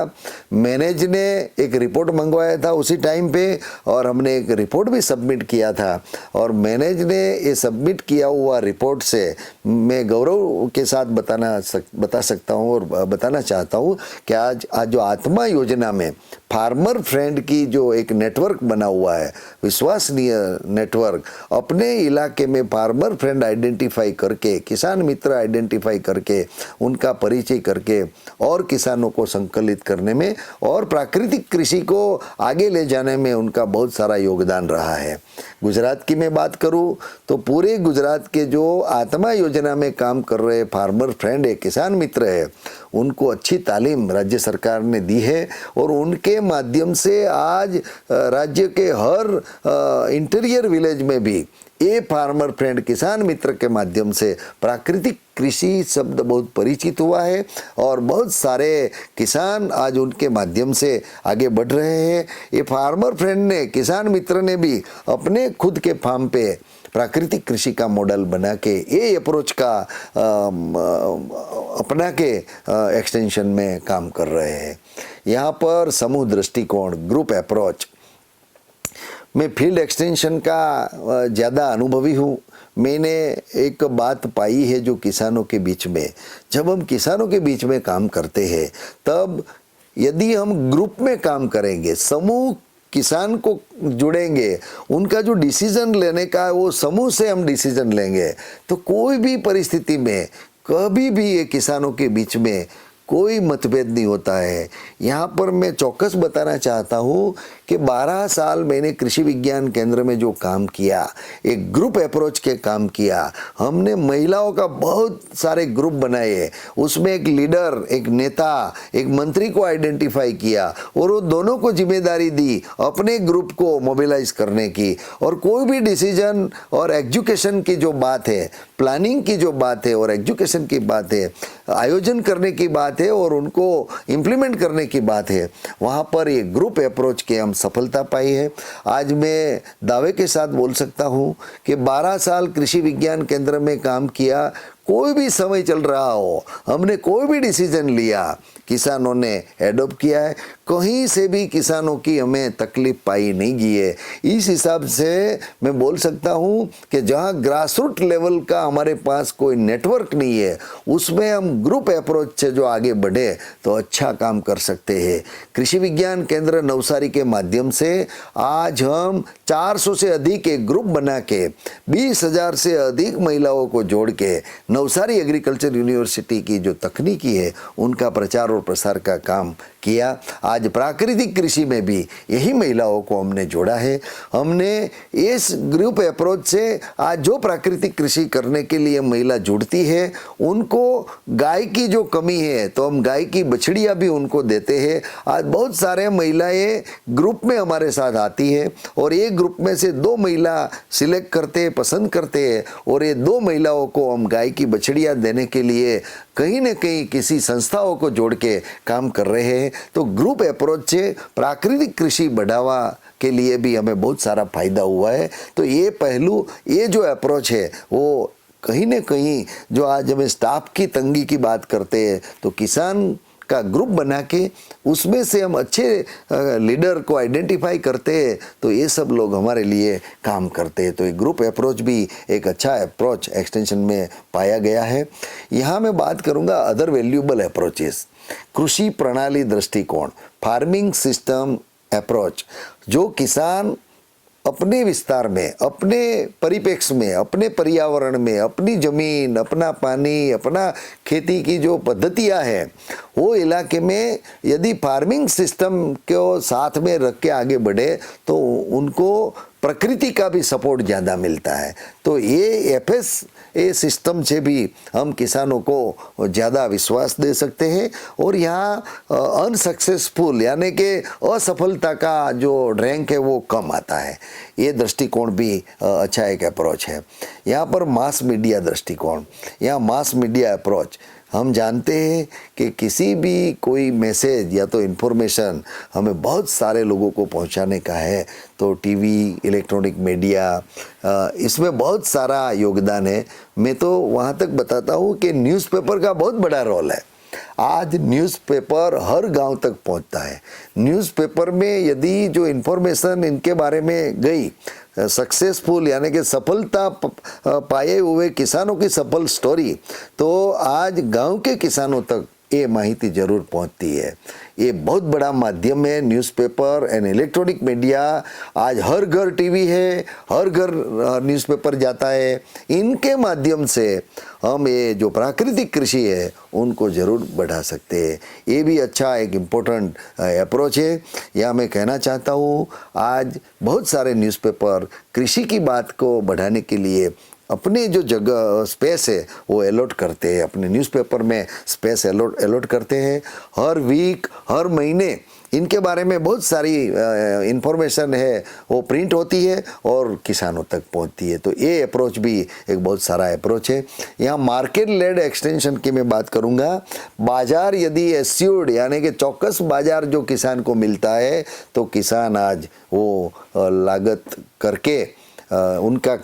मैनेज ने एक रिपोर्ट मंगवाया था उसी टाइम पे और हमने एक रिपोर्ट भी सबमिट किया था और मैनेज ने ये सबमिट किया हुआ रिपोर्ट से मैं गौरव के साथ बता सकता हूँ और बताना चाहता हूँ कि आज जो आत्मा योजना में फार्मर फ्रेंड की जो एक नेटवर्क बना हुआ है, विश्वसनीय नेटवर्क, अपने इलाके में फार्मर फ्रेंड आइडेंटिफाई करके, किसान मित्र आइडेंटिफाई करके, उनका परिचय करके और किसानों को संकलित करने में और प्राकृतिक कृषि को आगे ले जाने में उनका बहुत सारा योगदान रहा है। गुजरात की मैं बात करूं तो पूरे गुजरात के जो आत्मा योजना में काम कर रहे फार्मर फ्रेंड है, किसान मित्र है, उनको अच्छी तालीम राज्य सरकार ने दी है और उनके माध्यम से आज राज्य के हर इंटीरियर विलेज में भी ये फार्मर फ्रेंड किसान मित्र के माध्यम से प्राकृतिक कृषि शब्द बहुत परिचित हुआ है और बहुत सारे किसान आज उनके माध्यम से आगे बढ़ रहे हैं। ये फार्मर फ्रेंड ने, किसान मित्र ने भी अपने खुद के फार्म पे प्राकृतिक कृषि का मॉडल बना के ये अप्रोच का अपना के एक्सटेंशन में काम कर रहे हैं। यहाँ पर समूह दृष्टिकोण, ग्रुप अप्रोच, मैं फील्ड एक्सटेंशन का ज़्यादा अनुभवी हूँ। मैंने एक बात पाई है जो किसानों के बीच में, जब हम किसानों के बीच में काम करते हैं तब यदि हम ग्रुप में काम करेंगे, समूह किसान को जुड़ेंगे, उनका जो डिसीजन लेने का वो समूह से हम डिसीजन लेंगे, तो कोई भी परिस्थिति में कभी भी ये किसानों के बीच में कोई मतभेद नहीं होता है। यहाँ पर मैं चौकस बताना चाहता हूँ कि 12 साल मैंने कृषि विज्ञान केंद्र में जो काम किया, एक ग्रुप अप्रोच के काम किया, हमने महिलाओं का बहुत सारे ग्रुप बनाए, उसमें एक लीडर, एक नेता, एक मंत्री को आइडेंटिफाई किया और वो दोनों को जिम्मेदारी दी अपने ग्रुप को मोबिलाइज करने की। और कोई भी डिसीजन और एजुकेशन की जो बात है, प्लानिंग की जो बात है और एजुकेशन की बात है, आयोजन करने की बात है और उनको इम्प्लीमेंट करने की बात है, वहाँ पर ये ग्रुप अप्रोच के हम सफलता पाई है। आज मैं दावे के साथ बोल सकता हूँ कि 12 साल कृषि विज्ञान केंद्र में काम किया, कोई भी समय चल रहा हो, हमने कोई भी डिसीजन लिया, किसानों ने एडॉप्ट किया है, कहीं से भी किसानों की हमें तकलीफ पाई नहीं गई है। इस हिसाब से मैं बोल सकता हूँ कि जहाँ ग्रासरूट लेवल का हमारे पास कोई नेटवर्क नहीं है, उसमें हम ग्रुप अप्रोच से जो आगे बढ़े तो अच्छा काम कर सकते हैं। कृषि विज्ञान केंद्र नवसारी के माध्यम से आज हम 400 से अधिक एक ग्रुप बना के 20,000 से अधिक महिलाओं को जोड़ के नवसारी एग्रीकल्चर यूनिवर्सिटी की जो तकनीकी है उनका प्रचार और प्रसार का काम किया। आज प्राकृतिक कृषि में भी यही महिलाओं को हमने जोड़ा है। हमने इस ग्रुप अप्रोच से आज जो प्राकृतिक कृषि करने के लिए महिला जुड़ती है, उनको गाय की जो कमी है तो हम गाय की बछड़ियाँ भी उनको देते हैं। आज बहुत सारे महिलाएं ग्रुप में हमारे साथ आती है और एक ग्रुप में से 2 महिला सिलेक्ट करते हैं, पसंद करते हैं और ये 2 महिलाओं को हम गाय की बछड़ियाँ देने के लिए कहीं न कहीं किसी संस्थाओं को जोड़ के काम कर रहे हैं। तो ग्रुप अप्रोच से प्राकृतिक कृषि बढ़ावा के लिए भी हमें बहुत सारा फायदा हुआ है। तो ये पहलू, ये जो अप्रोच है वो कहीं न कहीं जो आज हमें स्टाफ की तंगी की बात करते हैं तो किसान का ग्रुप बना के उसमें से हम अच्छे लीडर को आइडेंटिफाई करते हैं, तो ये सब लोग हमारे लिए काम करते हैं। तो ये ग्रुप अप्रोच भी एक अच्छा अप्रोच एक्सटेंशन में पाया गया है। यहाँ मैं बात करूँगा अदर वैल्यूएबल अप्रोचेस, कृषि प्रणाली दृष्टिकोण, फार्मिंग सिस्टम अप्रोच, जो किसान अपने विस्तार में, अपने परिप्रेक्ष्य में, अपने पर्यावरण में, अपनी ज़मीन, अपना पानी, अपना खेती की जो पद्धतियाँ हैं, वो इलाके में यदि फार्मिंग सिस्टम को साथ में रख के आगे बढ़े तो उनको प्रकृति का भी सपोर्ट ज़्यादा मिलता है। तो ये FSA सिस्टम से भी हम किसानों को ज़्यादा विश्वास दे सकते हैं और यहाँ अनसक्सेसफुल यानी कि असफलता का जो रैंक है वो कम आता है। ये दृष्टिकोण भी अच्छा एक अप्रोच है। यहाँ पर मास मीडिया दृष्टिकोण, यहाँ मास मीडिया अप्रोच, हम जानते हैं कि किसी भी कोई मैसेज या तो इन्फॉर्मेशन हमें बहुत सारे लोगों को पहुंचाने का है तो टीवी, इलेक्ट्रॉनिक मीडिया, इसमें बहुत सारा योगदान है। मैं तो वहाँ तक बताता हूँ कि न्यूज़पेपर का बहुत बड़ा रोल है। आज न्यूज़पेपर हर गांव तक पहुंचता है। न्यूज़पेपर में यदि जो इन्फॉर्मेशन इनके बारे में गई, सक्सेसफुल यानी कि सफलता पाए हुए किसानों की सफल स्टोरी, तो आज गांव के किसानों तक ये माहिती जरूर पहुंचती है। ये बहुत बड़ा माध्यम है न्यूज़पेपर एंड इलेक्ट्रॉनिक मीडिया। आज हर घर टीवी है, हर घर न्यूज़पेपर जाता है। इनके माध्यम से हम ये जो प्राकृतिक कृषि है उनको ज़रूर बढ़ा सकते हैं। ये भी अच्छा एक इम्पोर्टेंट अप्रोच है। यह मैं कहना चाहता हूँ, आज बहुत सारे न्यूज़पेपर कृषि की बात को बढ़ाने के लिए अपने जो जगह स्पेस है वो अलॉट करते हैं, अपने न्यूज़पेपर में स्पेस अलॉट करते हैं। हर वीक, हर महीने इनके बारे में बहुत सारी इंफॉर्मेशन है वो प्रिंट होती है और किसानों तक पहुंचती है। तो ये अप्रोच भी एक बहुत सारा अप्रोच है। यहाँ मार्केट लेड एक्सटेंशन की मैं बात करूँगा। बाजार यदि एस्योर्ड यानी कि चौकस बाजार जो किसान को मिलता है तो किसान आज वो लागत करके उनका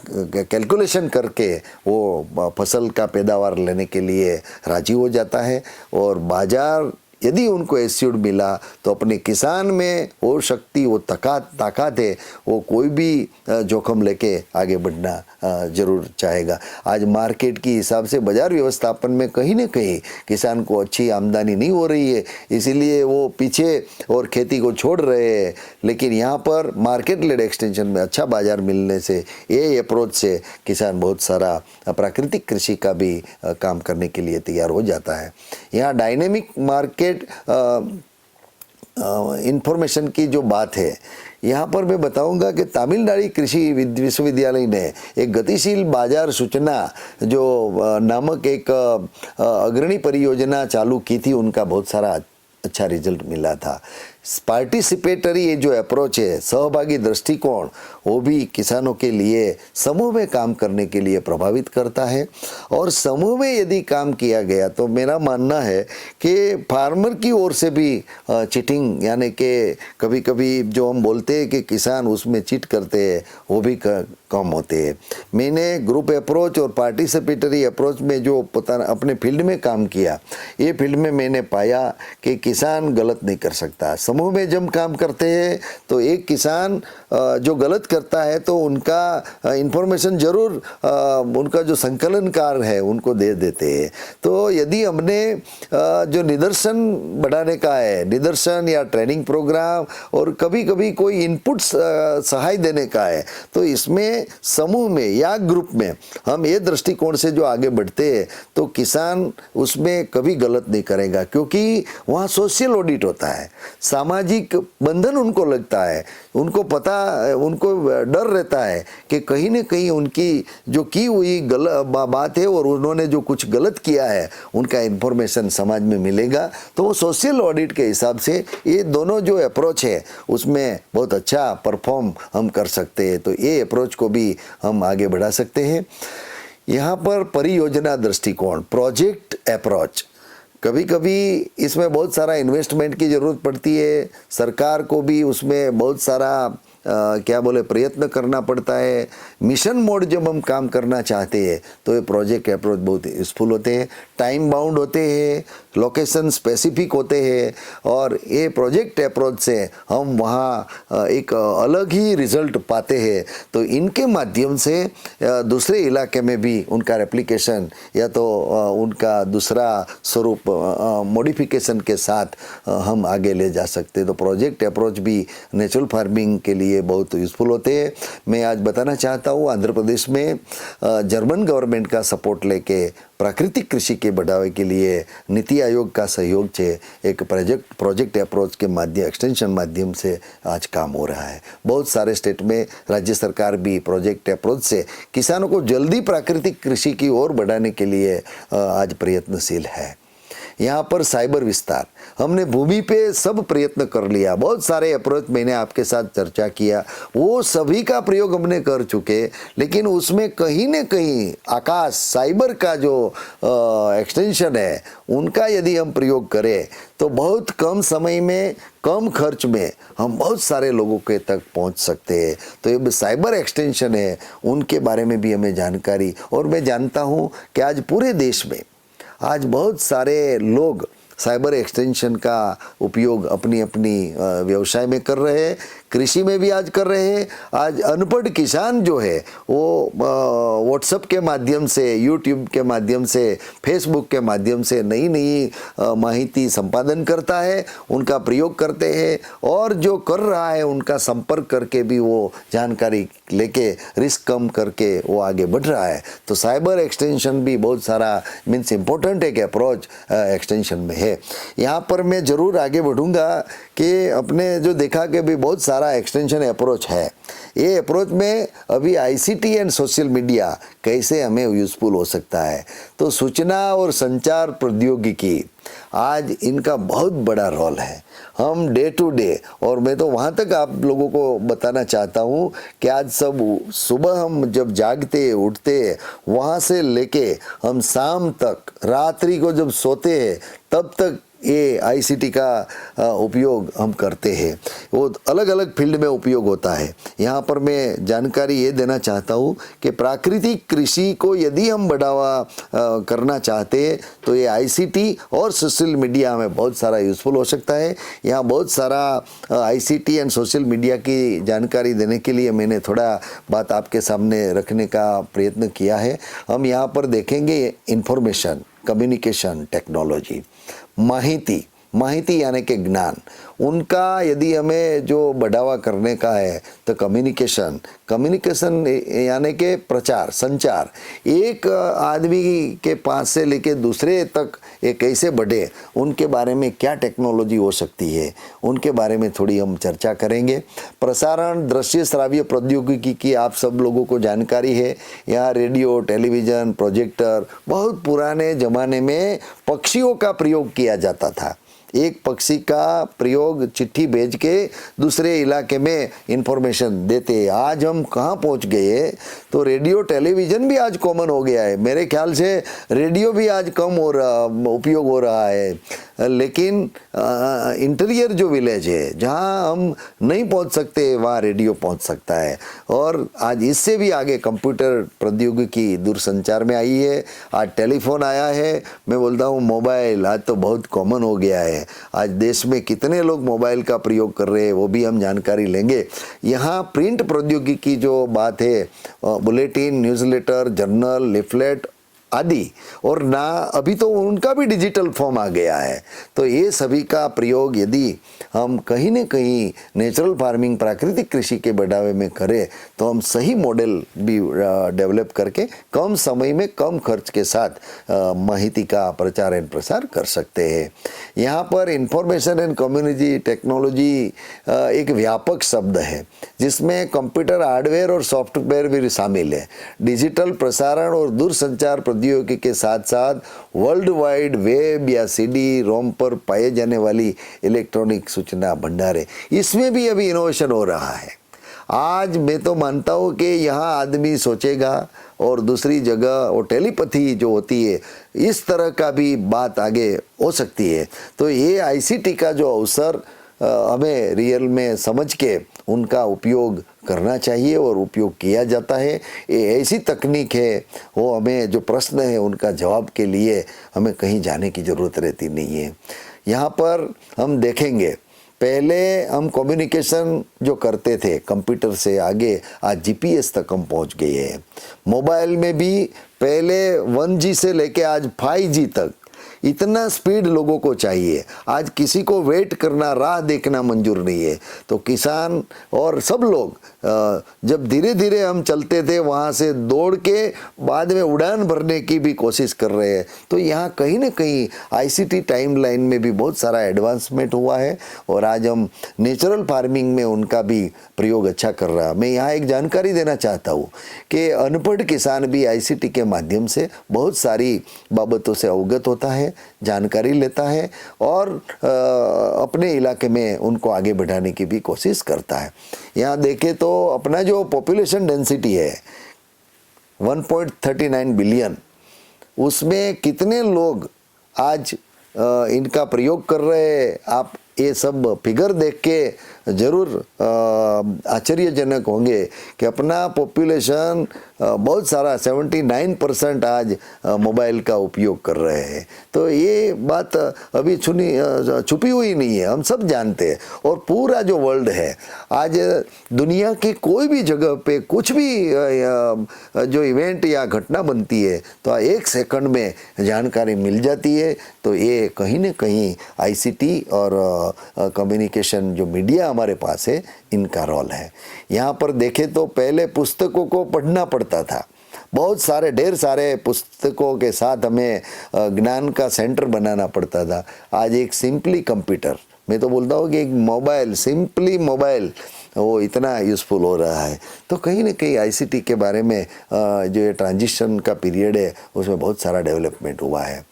कैलकुलेशन करके वो फसल का पैदावार लेने के लिए राजी हो जाता है। और बाजार यदि उनको एस्योर्ड मिला तो अपने किसान में वो शक्ति, वो ताकत है, वो कोई भी जोखम लेके आगे बढ़ना जरूर चाहेगा। आज मार्केट की हिसाब से बाजार व्यवस्थापन में कहीं ना कहीं किसान को अच्छी आमदनी नहीं हो रही है, इसीलिए वो पीछे और खेती को छोड़ रहे हैं। लेकिन यहाँ पर मार्केट लेड एक्सटेंशन में अच्छा बाजार मिलने से, ये अप्रोच से किसान बहुत सारा प्राकृतिक कृषि का भी काम करने के लिए तैयार हो जाता है। यहाँ डायनेमिक मार्केट इंफॉर्मेशन की जो बात है, यहाँ पर मैं बताऊंगा कि तमिलनाडु कृषि विश्वविद्यालय ने एक गतिशील बाजार सूचना जो नामक एक अग्रणी परियोजना चालू की थी, उनका बहुत सारा अच्छा रिजल्ट मिला था। पार्टिसिपेटरी ये जो अप्रोच है, सहभागी दृष्टिकोण, वो भी किसानों के लिए समूह में काम करने के लिए प्रभावित करता है। और समूह में यदि काम किया गया तो मेरा मानना है कि फार्मर की ओर से भी चीटिंग यानी कि कभी कभी जो हम बोलते हैं कि किसान उसमें चीट करते हैं, वो भी कम होते हैं। मैंने ग्रुप अप्रोच और पार्टिसिपेटरी अप्रोच में जो पता अपने फील्ड में काम किया, ये फील्ड में मैंने पाया कि किसान गलत नहीं कर सकता। समूह में जब काम करते हैं तो एक किसान जो गलत करता है तो उनका इंफॉर्मेशन जरूर उनका जो संकलनकार है उनको दे देते हैं। तो यदि हमने जो निदर्शन बढ़ाने का है, निदर्शन या ट्रेनिंग प्रोग्राम और कभी कभी कोई इनपुट सहाय देने का है, तो इसमें समूह में या ग्रुप में हम ये दृष्टिकोण से जो आगे बढ़ते हैं तो किसान उसमें कभी गलत नहीं करेगा, क्योंकि वहाँ सोशल ऑडिट होता है, सामाजिक बंधन उनको लगता है, उनको पता, उनको डर रहता है कि कहीं न कहीं उनकी जो की हुई बात है और उन्होंने जो कुछ गलत किया है उनका इन्फॉर्मेशन समाज में मिलेगा। तो वो सोशल ऑडिट के हिसाब से ये दोनों जो अप्रोच है उसमें बहुत अच्छा परफॉर्म हम कर सकते हैं। तो ये अप्रोच को भी हम आगे बढ़ा सकते हैं। यहाँ पर परियोजना दृष्टिकोण, प्रोजेक्ट अप्रोच, कभी कभी इसमें बहुत सारा इन्वेस्टमेंट की ज़रूरत पड़ती है, सरकार को भी उसमें बहुत सारा क्या बोले प्रयत्न करना पड़ता है। मिशन मोड जब हम काम करना चाहते हैं तो ये प्रोजेक्ट अप्रोच बहुत यूज़फुल होते हैं, टाइम बाउंड होते हैं, लोकेशन स्पेसिफिक होते हैं और ये प्रोजेक्ट अप्रोच से हम वहाँ एक अलग ही रिजल्ट पाते हैं। तो इनके माध्यम से दूसरे इलाके में भी उनका रेप्लिकेशन या तो उनका दूसरा स्वरूप मॉडिफिकेशन के साथ हम आगे ले जा सकते हैं। तो प्रोजेक्ट अप्रोच भी नेचुरल फार्मिंग के लिए बहुत यूज़फुल होते हैं। मैं आज बताना चाहता हूँ आंध्र प्रदेश में जर्मन गवर्नमेंट का सपोर्ट लेके प्राकृतिक कृषि के बढ़ावे के लिए नीति आयोग का सहयोग से एक प्रोजेक्ट अप्रोच के माध्यम एक्सटेंशन माध्यम से आज काम हो रहा है। बहुत सारे स्टेट में राज्य सरकार भी प्रोजेक्ट अप्रोच से किसानों को जल्दी प्राकृतिक कृषि की ओर बढ़ाने के लिए आज प्रयत्नशील है। यहाँ पर साइबर विस्तार हमने भूमि पे सब प्रयत्न कर लिया, बहुत सारे अप्रोच मैंने आपके साथ चर्चा किया, वो सभी का प्रयोग हमने कर चुके, लेकिन उसमें कहीं न कहीं आकाश साइबर का जो एक्सटेंशन है उनका यदि हम प्रयोग करें तो बहुत कम समय में कम खर्च में हम बहुत सारे लोगों के तक पहुंच सकते हैं। तो ये साइबर एक्सटेंशन है उनके बारे में भी हमें जानकारी, और मैं जानता हूं कि आज पूरे देश में आज बहुत सारे लोग साइबर एक्सटेंशन का उपयोग अपनी अपनी व्यवसाय में कर रहे हैं, कृषि में भी आज कर रहे हैं। आज अनपढ़ किसान जो है वो व्हाट्सएप के माध्यम से, यूट्यूब के माध्यम से, फेसबुक के माध्यम से नई नई माहिती संपादन करता है, उनका प्रयोग करते हैं, और जो कर रहा है उनका संपर्क करके भी वो जानकारी लेके रिस्क कम करके वो आगे बढ़ रहा है। तो साइबर एक्सटेंशन भी बहुत सारा मीन्स इम्पोर्टेंट एक अप्रोच एक्सटेंशन में है। यहाँ पर मैं ज़रूर आगे बढ़ूँगा कि अपने जो देखा कि भी बहुत सारा एक्सटेंशन अप्रोच है, ये अप्रोच में अभी आईसीटी एंड सोशल मीडिया कैसे हमें यूज़फुल हो सकता है। तो सूचना और संचार प्रौद्योगिकी आज इनका बहुत बड़ा रोल है। हम डे टू डे, और मैं तो वहाँ तक आप लोगों को बताना चाहता हूँ कि आज सब सुबह हम जब जागते उठते वहाँ से लेके हम शाम तक, रात्रि को जब सोते हैं तब तक ये आईसीटी का उपयोग हम करते हैं। वो अलग अलग फील्ड में उपयोग होता है। यहाँ पर मैं जानकारी ये देना चाहता हूँ कि प्राकृतिक कृषि को यदि हम बढ़ावा करना चाहते हैं तो ये आईसीटी और सोशल मीडिया में बहुत सारा यूज़फुल हो सकता है। यहाँ बहुत सारा आईसीटी एंड सोशल मीडिया की जानकारी देने के लिए मैंने थोड़ा बात आपके सामने रखने का प्रयत्न किया है। हम यहाँ पर देखेंगे इंफॉर्मेशन, कम्युनिकेशन टेक्नोलॉजी, माहिती यानी कि ज्ञान, उनका यदि हमें जो बढ़ावा करने का है तो कम्युनिकेशन यानी कि प्रचार, संचार, एक आदमी के पास से लेके दूसरे तक ये कैसे बढ़े, उनके बारे में क्या टेक्नोलॉजी हो सकती है, उनके बारे में थोड़ी हम चर्चा करेंगे। प्रसारण, दृश्य श्राव्य प्रौद्योगिकी की आप सब लोगों को जानकारी है। यहाँ रेडियो, टेलीविज़न, प्रोजेक्टर, बहुत पुराने ज़माने में पक्षियों का प्रयोग किया जाता था। एक पक्षी का प्रयोग चिट्ठी भेज के दूसरे इलाके में इंफॉर्मेशन देते। आज हम कहाँ पहुँच गए, तो रेडियो टेलीविज़न भी आज कॉमन हो गया है। मेरे ख्याल से रेडियो भी आज कम हो रहा, उपयोग हो रहा है, लेकिन इंटीरियर जो विलेज है जहाँ हम नहीं पहुँच सकते वहाँ रेडियो पहुँच सकता है। और आज इससे भी आगे कंप्यूटर प्रौद्योगिकी दूरसंचार में आई है, आज टेलीफोन आया है। मैं बोलता हूँ मोबाइल आज तो बहुत कॉमन हो गया है। आज देश में कितने लोग मोबाइल का प्रयोग कर रहे हैं वो भी हम जानकारी लेंगे। यहाँ प्रिंट प्रौद्योगिकी जो बात है, बुलेटिन, न्यूज़लेटर, जर्नल, लिफलेट आदि, और ना अभी तो उनका भी डिजिटल फॉर्म आ गया है। तो ये सभी का प्रयोग यदि हम कहीं न कहीं नेचुरल फार्मिंग, प्राकृतिक कृषि के बढ़ावे में करें तो हम सही मॉडल भी डेवलप करके कम समय में कम खर्च के साथ माहिती का प्रचार एवं प्रसार कर सकते हैं। यहाँ पर इंफॉर्मेशन एंड कम्युनिटी टेक्नोलॉजी एक व्यापक शब्द है जिसमें कंप्यूटर हार्डवेयर और सॉफ्टवेयर भी शामिल है। डिजिटल प्रसारण और दूरसंचार प्रौद्योगिकी के साथ साथ वर्ल्ड वाइड वेब या सीडी रोम पर पाए जाने वाली इलेक्ट्रॉनिक सूचना भंडार है, इसमें भी अभी इनोवेशन हो रहा है। आज मैं तो मानता हूँ कि यहाँ आदमी सोचेगा और दूसरी जगह वो टेलीपैथी जो होती है, इस तरह का भी बात आगे हो सकती है। तो ये आईसीटी का जो अवसर हमें रियल में समझ के उनका उपयोग करना चाहिए और उपयोग किया जाता है। ये ऐसी तकनीक है, वो हमें जो प्रश्न है उनका जवाब के लिए हमें कहीं जाने की ज़रूरत रहती नहीं है। यहाँ पर हम देखेंगे, पहले हम कम्युनिकेशन जो करते थे कंप्यूटर से आगे आज जीपीएस तक हम पहुँच गए हैं। मोबाइल में भी पहले 1G से लेके आज 5G तक इतना स्पीड लोगों को चाहिए। आज किसी को वेट करना, राह देखना मंजूर नहीं है। तो किसान और सब लोग जब धीरे धीरे हम चलते थे, वहाँ से दौड़ के बाद में उड़ान भरने की भी कोशिश कर रहे हैं। तो यहाँ कहीं ना कहीं आईसीटी टाइमलाइन में भी बहुत सारा एडवांसमेंट हुआ है और आज हम नेचुरल फार्मिंग में उनका भी प्रयोग अच्छा कर रहा है। मैं यहाँ एक जानकारी देना चाहता हूँ कि अनपढ़ किसान भी आईसीटी के माध्यम से बहुत सारी बाबतों से अवगत होता है, जानकारी लेता है और अपने इलाके में उनको आगे बढ़ाने की भी कोशिश करता है। यहाँ देखें तो अपना जो पॉपुलेशन डेंसिटी है 1.39 बिलियन, उसमें कितने लोग आज इनका प्रयोग कर रहे हैं, आप ये सब फिगर देख के ज़रूर आश्चर्यजनक होंगे कि अपना पॉपुलेशन बहुत सारा 79% आज मोबाइल का उपयोग कर रहे हैं। तो ये बात अभी छुपी हुई नहीं है, हम सब जानते हैं। और पूरा जो वर्ल्ड है आज दुनिया की कोई भी जगह पे कुछ भी जो इवेंट या घटना बनती है तो 1 सेकंड में जानकारी मिल जाती है। तो ये कहीं न कहीं आईसीटी और कम्युनिकेशन जो मीडिया हमारे पास है, इनका रोल है। यहाँ पर देखें तो पहले पुस्तकों को पढ़ना पड़ता था, बहुत सारे ढेर सारे पुस्तकों के साथ हमें ज्ञान का सेंटर बनाना पड़ता था। आज एक सिंपली कंप्यूटर, मैं तो बोलता हूँ कि एक मोबाइल, सिंपली मोबाइल, वो इतना यूज़फुल हो रहा है। तो कहीं ना कहीं आईसीटी के बारे में जो ये ट्रांजिशन का पीरियड है उसमें बहुत सारा डेवलपमेंट हुआ है।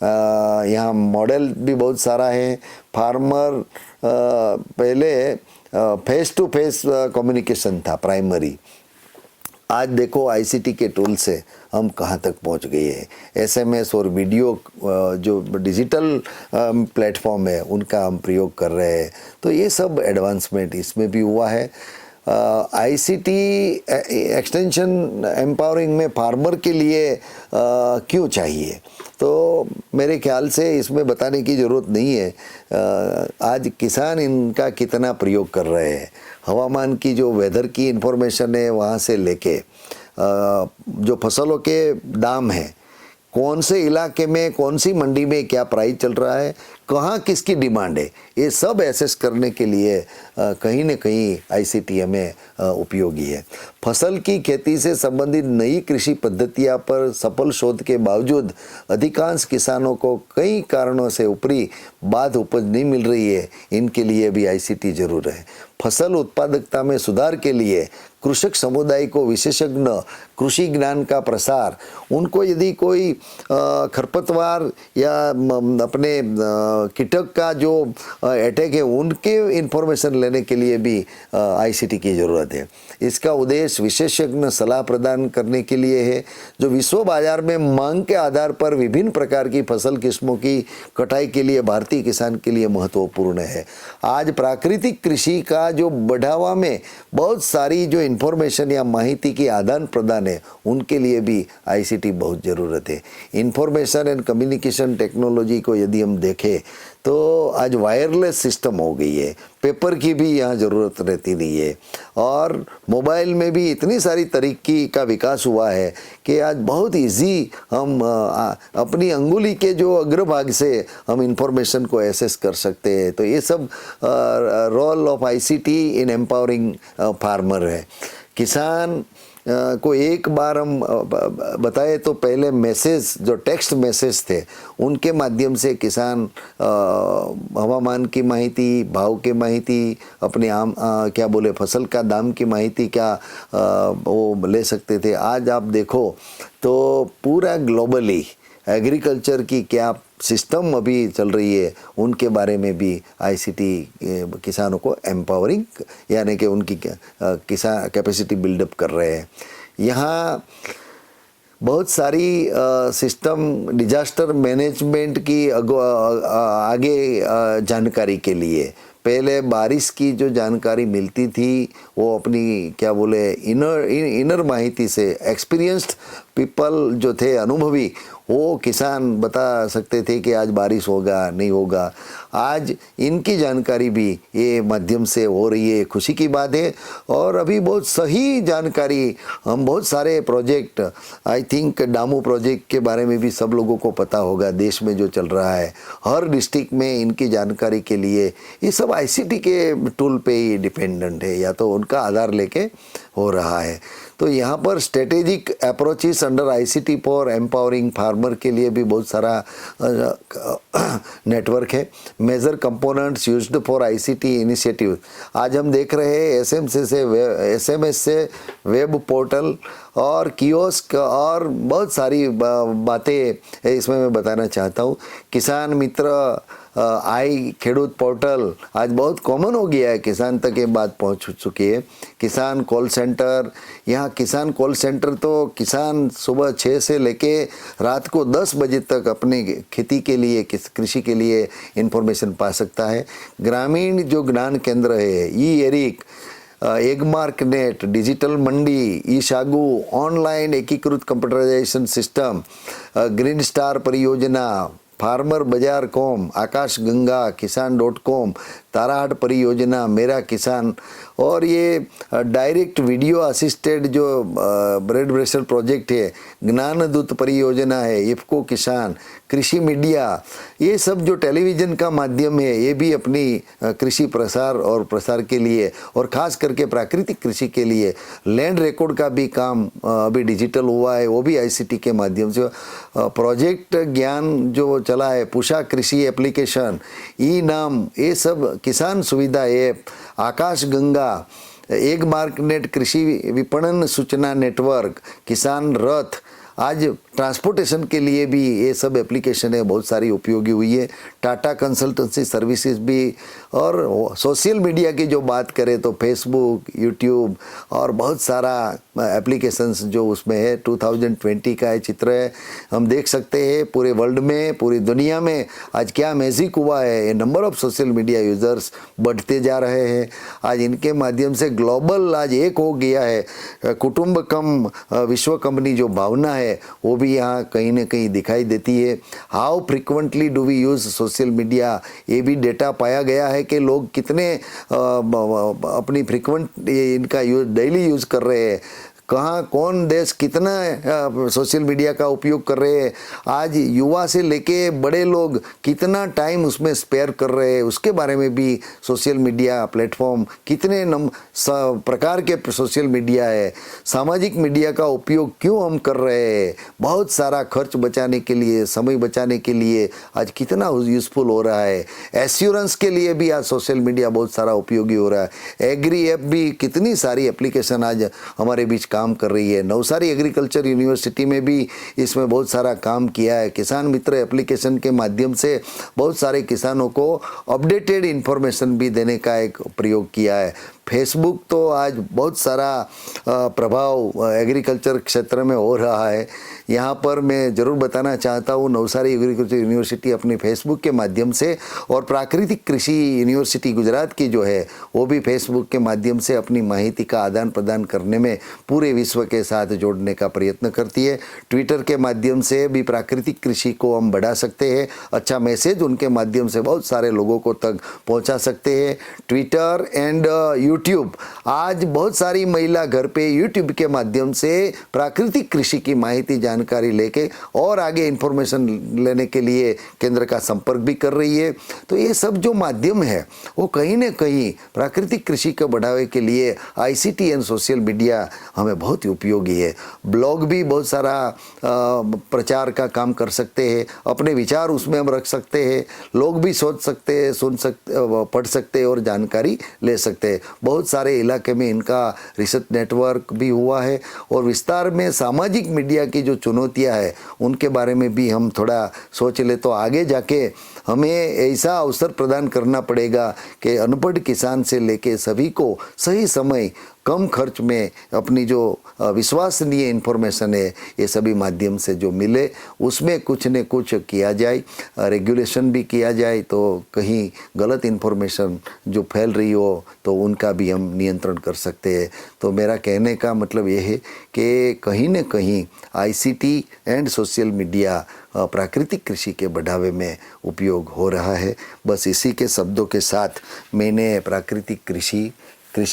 यहाँ मॉडल भी बहुत सारा है। फार्मर पहले फेस टू फेस कम्युनिकेशन था प्राइमरी, आज देखो आईसीटी के टूल से हम कहाँ तक पहुँच गए हैं। एसएमएस और वीडियो जो डिजिटल प्लेटफॉर्म है उनका हम प्रयोग कर रहे हैं। तो ये सब एडवांसमेंट इसमें भी हुआ है। आईसीटी एक्सटेंशन एम्पावरिंग में फार्मर के लिए क्यों चाहिए, तो मेरे ख्याल से इसमें बताने की ज़रूरत नहीं है। आज किसान इनका कितना प्रयोग कर रहे हैं, हवामान की जो वेदर की इन्फॉर्मेशन है वहाँ से लेके जो फसलों के दाम हैं, कौन से इलाके में कौन सी मंडी में क्या प्राइस चल रहा है, कहाँ किसकी डिमांड है, ये सब एसेस करने के लिए कहीं न कहीं आईसीटी में उपयोगी है। फसल की खेती से संबंधित नई कृषि पद्धतियाँ पर सफल शोध के बावजूद अधिकांश किसानों को कई कारणों से ऊपरी बाध उपज नहीं मिल रही है। इनके लिए भी आईसीटी जरूर है। फसल उत्पादकता में सुधार के लिए कृषक समुदाय को विशेषज्ञ कृषि ज्ञान का प्रसार, उनको यदि कोई खरपतवार या अपने कीटक का जो अटैक है उनके इन्फॉर्मेशन लेने के लिए भी आईसीटी की ज़रूरत है। इसका उद्देश्य विशेषज्ञ सलाह प्रदान करने के लिए है, जो विश्व बाजार में मांग के आधार पर विभिन्न प्रकार की फसल किस्मों की कटाई के लिए भारतीय किसान के लिए महत्वपूर्ण है। आज प्राकृतिक कृषि का जो बढ़ावा में बहुत सारी जो इन्फॉर्मेशन या माहिती की आदान प्रदान है, उनके लिए भी आईसीटी बहुत ज़रूरत है। इंफॉर्मेशन एंड कम्युनिकेशन टेक्नोलॉजी को यदि हम देखें तो आज वायरलेस सिस्टम हो गई है, पेपर की भी यहाँ ज़रूरत रहती नहीं है। और मोबाइल में भी इतनी सारी तरीक़ी का विकास हुआ है कि आज बहुत इजी हम अपनी अंगुली के जो अग्रभाग से हम इंफॉर्मेशन को एक्सेस कर सकते हैं। तो ये सब role of ICT in empowering farmer है। किसान को एक बार हम बताए तो पहले मैसेज, जो टेक्स्ट मैसेज थे, उनके माध्यम से किसान हवामान की माहिती, भाव की माहिती, अपने आम क्या बोले फसल का दाम की माहिती क्या वो ले सकते थे। आज आप देखो तो पूरा ग्लोबली एग्रीकल्चर की क्या सिस्टम अभी चल रही है, उनके बारे में भी आईसीटी किसानों को एम्पावरिंग यानी कि उनकी किसान कैपेसिटी बिल्डअप कर रहे हैं। यहाँ बहुत सारी सिस्टम डिजास्टर मैनेजमेंट की आगे जानकारी के लिए पहले बारिश की जो जानकारी मिलती थी वो अपनी क्या बोले इनर माहिती से एक्सपीरियंस्ड पीपल जो थे, अनुभवी, वो किसान बता सकते थे कि आज बारिश होगा नहीं होगा। आज इनकी जानकारी भी ये माध्यम से हो रही है, खुशी की बात है। और अभी बहुत सही जानकारी, हम बहुत सारे प्रोजेक्ट, आई थिंक डामू प्रोजेक्ट के बारे में भी सब लोगों को पता होगा, देश में जो चल रहा है हर डिस्ट्रिक्ट में इनकी जानकारी के लिए ये सब आईसीटी के टूल पे ही डिपेंडेंट है, या तो उनका आधार लेके हो रहा है। तो यहाँ पर strategic approaches under ICT for empowering farmer के लिए भी बहुत सारा नेटवर्क है। Major components used for ICT initiative, आज हम देख रहे हैं एसएमएस से वेब पोर्टल और कियोस्क और बहुत सारी बातें इसमें मैं बताना चाहता हूँ। किसान मित्र आई खेडूत पोर्टल आज बहुत कॉमन हो गया है, किसान तक ये बात पहुंच चुकी है। किसान कॉल सेंटर, यहाँ किसान कॉल सेंटर तो किसान सुबह 6 से लेके रात को 10 बजे तक अपने खेती के लिए, कृषि के लिए इन्फॉर्मेशन पा सकता है। ग्रामीण जो ज्ञान केंद्र है, ई एरिक, एगमार्क नेट, डिजिटल मंडी, ई शागू, ऑनलाइन एकीकृत कंप्यूटराइजेशन सिस्टम, ग्रीन स्टार परियोजना, फार्मर बाजार कॉम, आकाश गंगा, किसान.com, ताराहाट परियोजना, मेरा किसान, और ये डायरेक्ट वीडियो असिस्टेड जो ब्लड प्रेशर प्रोजेक्ट है, ज्ञानदूत परियोजना है, इफ्को किसान, कृषि मीडिया, ये सब जो टेलीविज़न का माध्यम है ये भी अपनी कृषि प्रसार और प्रसार के लिए और ख़ास करके प्राकृतिक कृषि के लिए लैंड रिकॉर्ड का भी काम अभी डिजिटल हुआ है, वो भी आईसीटी के माध्यम से। प्रोजेक्ट ज्ञान जो चला है, पूषा कृषि एप्लीकेशन, ई नाम, ये सब किसान सुविधा ऐप, आकाश गंगा, एक मार्क नेट, कृषि विपणन सूचना नेटवर्क, किसान रथ, आज ट्रांसपोर्टेशन के लिए भी ये सब एप्लीकेशन है बहुत सारी उपयोगी हुई है। टाटा कंसल्टेंसी सर्विसेज भी, और सोशल मीडिया की जो बात करें तो फेसबुक, यूट्यूब और बहुत सारा एप्लीकेशंस जो उसमें है। 2020 का ये चित्र है, हम देख सकते हैं पूरे वर्ल्ड में, पूरी दुनिया में आज क्या मैजिक हुआ है। ये number of social media users बढ़ते जा रहे हैं। आज इनके माध्यम से ग्लोबल आज एक हो गया है। कुटुंब कम विश्व कंपनी जो भावना है वो भी यहाँ कहीं ना कहीं दिखाई देती है। How frequently do we use social media, ये भी डेटा पाया गया है कि लोग कितने अपनी फ्रिक्वेंट इनका डेली यूज़ कर रहे हैं, कहाँ कौन देश कितना सोशल मीडिया का उपयोग कर रहे हैं। आज युवा से लेके बड़े लोग कितना टाइम उसमें स्पेयर कर रहे हैं, उसके बारे में भी सोशल मीडिया प्लेटफॉर्म, कितने प्रकार के सोशल मीडिया है, सामाजिक मीडिया का उपयोग क्यों हम कर रहे हैं, बहुत सारा खर्च बचाने के लिए, समय बचाने के लिए आज कितना यूज़फुल हो रहा है। एश्योरेंस के लिए भी आज सोशल मीडिया बहुत सारा उपयोगी हो रहा है। एग्री ऐप भी, कितनी सारी एप्लीकेशन आज हमारे बीच काम कर रही है। नवसारी एग्रीकल्चर यूनिवर्सिटी में भी इसमें बहुत सारा काम किया है। किसान मित्र एप्लीकेशन के माध्यम से बहुत सारे किसानों को अपडेटेड इन्फॉर्मेशन भी देने का एक प्रयोग किया है। फेसबुक तो आज बहुत सारा प्रभाव एग्रीकल्चर क्षेत्र में हो रहा है। यहाँ पर मैं ज़रूर बताना चाहता हूँ, नवसारी एग्रीकल्चर यूनिवर्सिटी अपने फेसबुक के माध्यम से और प्राकृतिक कृषि यूनिवर्सिटी गुजरात की जो है वो भी फेसबुक के माध्यम से अपनी माहिती का आदान प्रदान करने में पूरे विश्व के साथ जोड़ने का प्रयत्न करती है। ट्विटर के माध्यम से भी प्राकृतिक कृषि को हम बढ़ा सकते हैं, अच्छा मैसेज उनके माध्यम से बहुत सारे लोगों को तक पहुँचा सकते हैं। ट्विटर एंड यूट्यूब, आज बहुत सारी महिला घर पे यूट्यूब के माध्यम से प्राकृतिक कृषि की माहिती जानकारी लेके और आगे इन्फॉर्मेशन लेने के लिए केंद्र का संपर्क भी कर रही है। तो ये सब जो माध्यम है वो कहीं न कहीं प्राकृतिक कृषि को बढ़ावे के लिए आईसीटी एंड सोशल मीडिया हमें बहुत ही उपयोगी है। ब्लॉग भी बहुत सारा प्रचार का काम कर सकते हैं, अपने विचार उसमें हम रख सकते हैं, लोग भी सोच सकते हैं, सुन सकते, पढ़ सकते हैं और जानकारी ले सकते हैं। बहुत सारे इलाके में इनका रिसर्च नेटवर्क भी हुआ है। और विस्तार में सामाजिक मीडिया की जो चुनौतियां है उनके बारे में भी हम थोड़ा सोच ले तो आगे जाके हमें ऐसा अवसर प्रदान करना पड़ेगा कि अनपढ़ किसान से लेके सभी को सही समय कम खर्च में अपनी जो विश्वसनीय इन्फॉर्मेशन है ये सभी माध्यम से जो मिले उसमें कुछ न कुछ किया जाए, रेगुलेशन भी किया जाए, तो कहीं गलत इन्फॉर्मेशन जो फैल रही हो तो उनका भी हम नियंत्रण कर सकते हैं। तो मेरा कहने का मतलब ये है कि कहीं न कहीं आईसीटी एंड सोशल मीडिया प्राकृतिक कृषि के बढ़ावे में उपयोग हो रहा है। बस इसी के शब्दों के साथ मैंने प्राकृतिक कृषि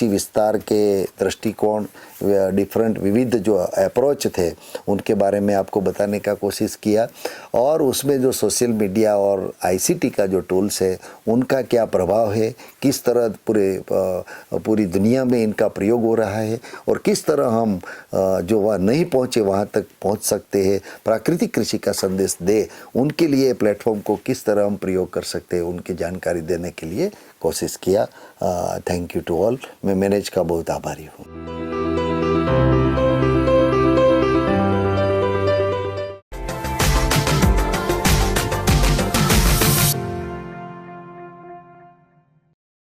विस्तार के दृष्टिकोण, डिफरेंट विविध जो अप्रोच थे उनके बारे में आपको बताने का कोशिश किया, और उसमें जो सोशल मीडिया और आईसीटी का जो टूल्स है उनका क्या प्रभाव है, किस तरह पूरी दुनिया में इनका प्रयोग हो रहा है और किस तरह हम जो वहाँ नहीं पहुँचे वहाँ तक पहुँच सकते हैं, प्राकृतिक कृषि का संदेश दे उनके लिए प्लेटफॉर्म को किस तरह हम प्रयोग कर सकते हैं, उनकी जानकारी देने के लिए कोशिश किया। Thank you to all. मैं मैनेज का बहुत आभारी हूँ।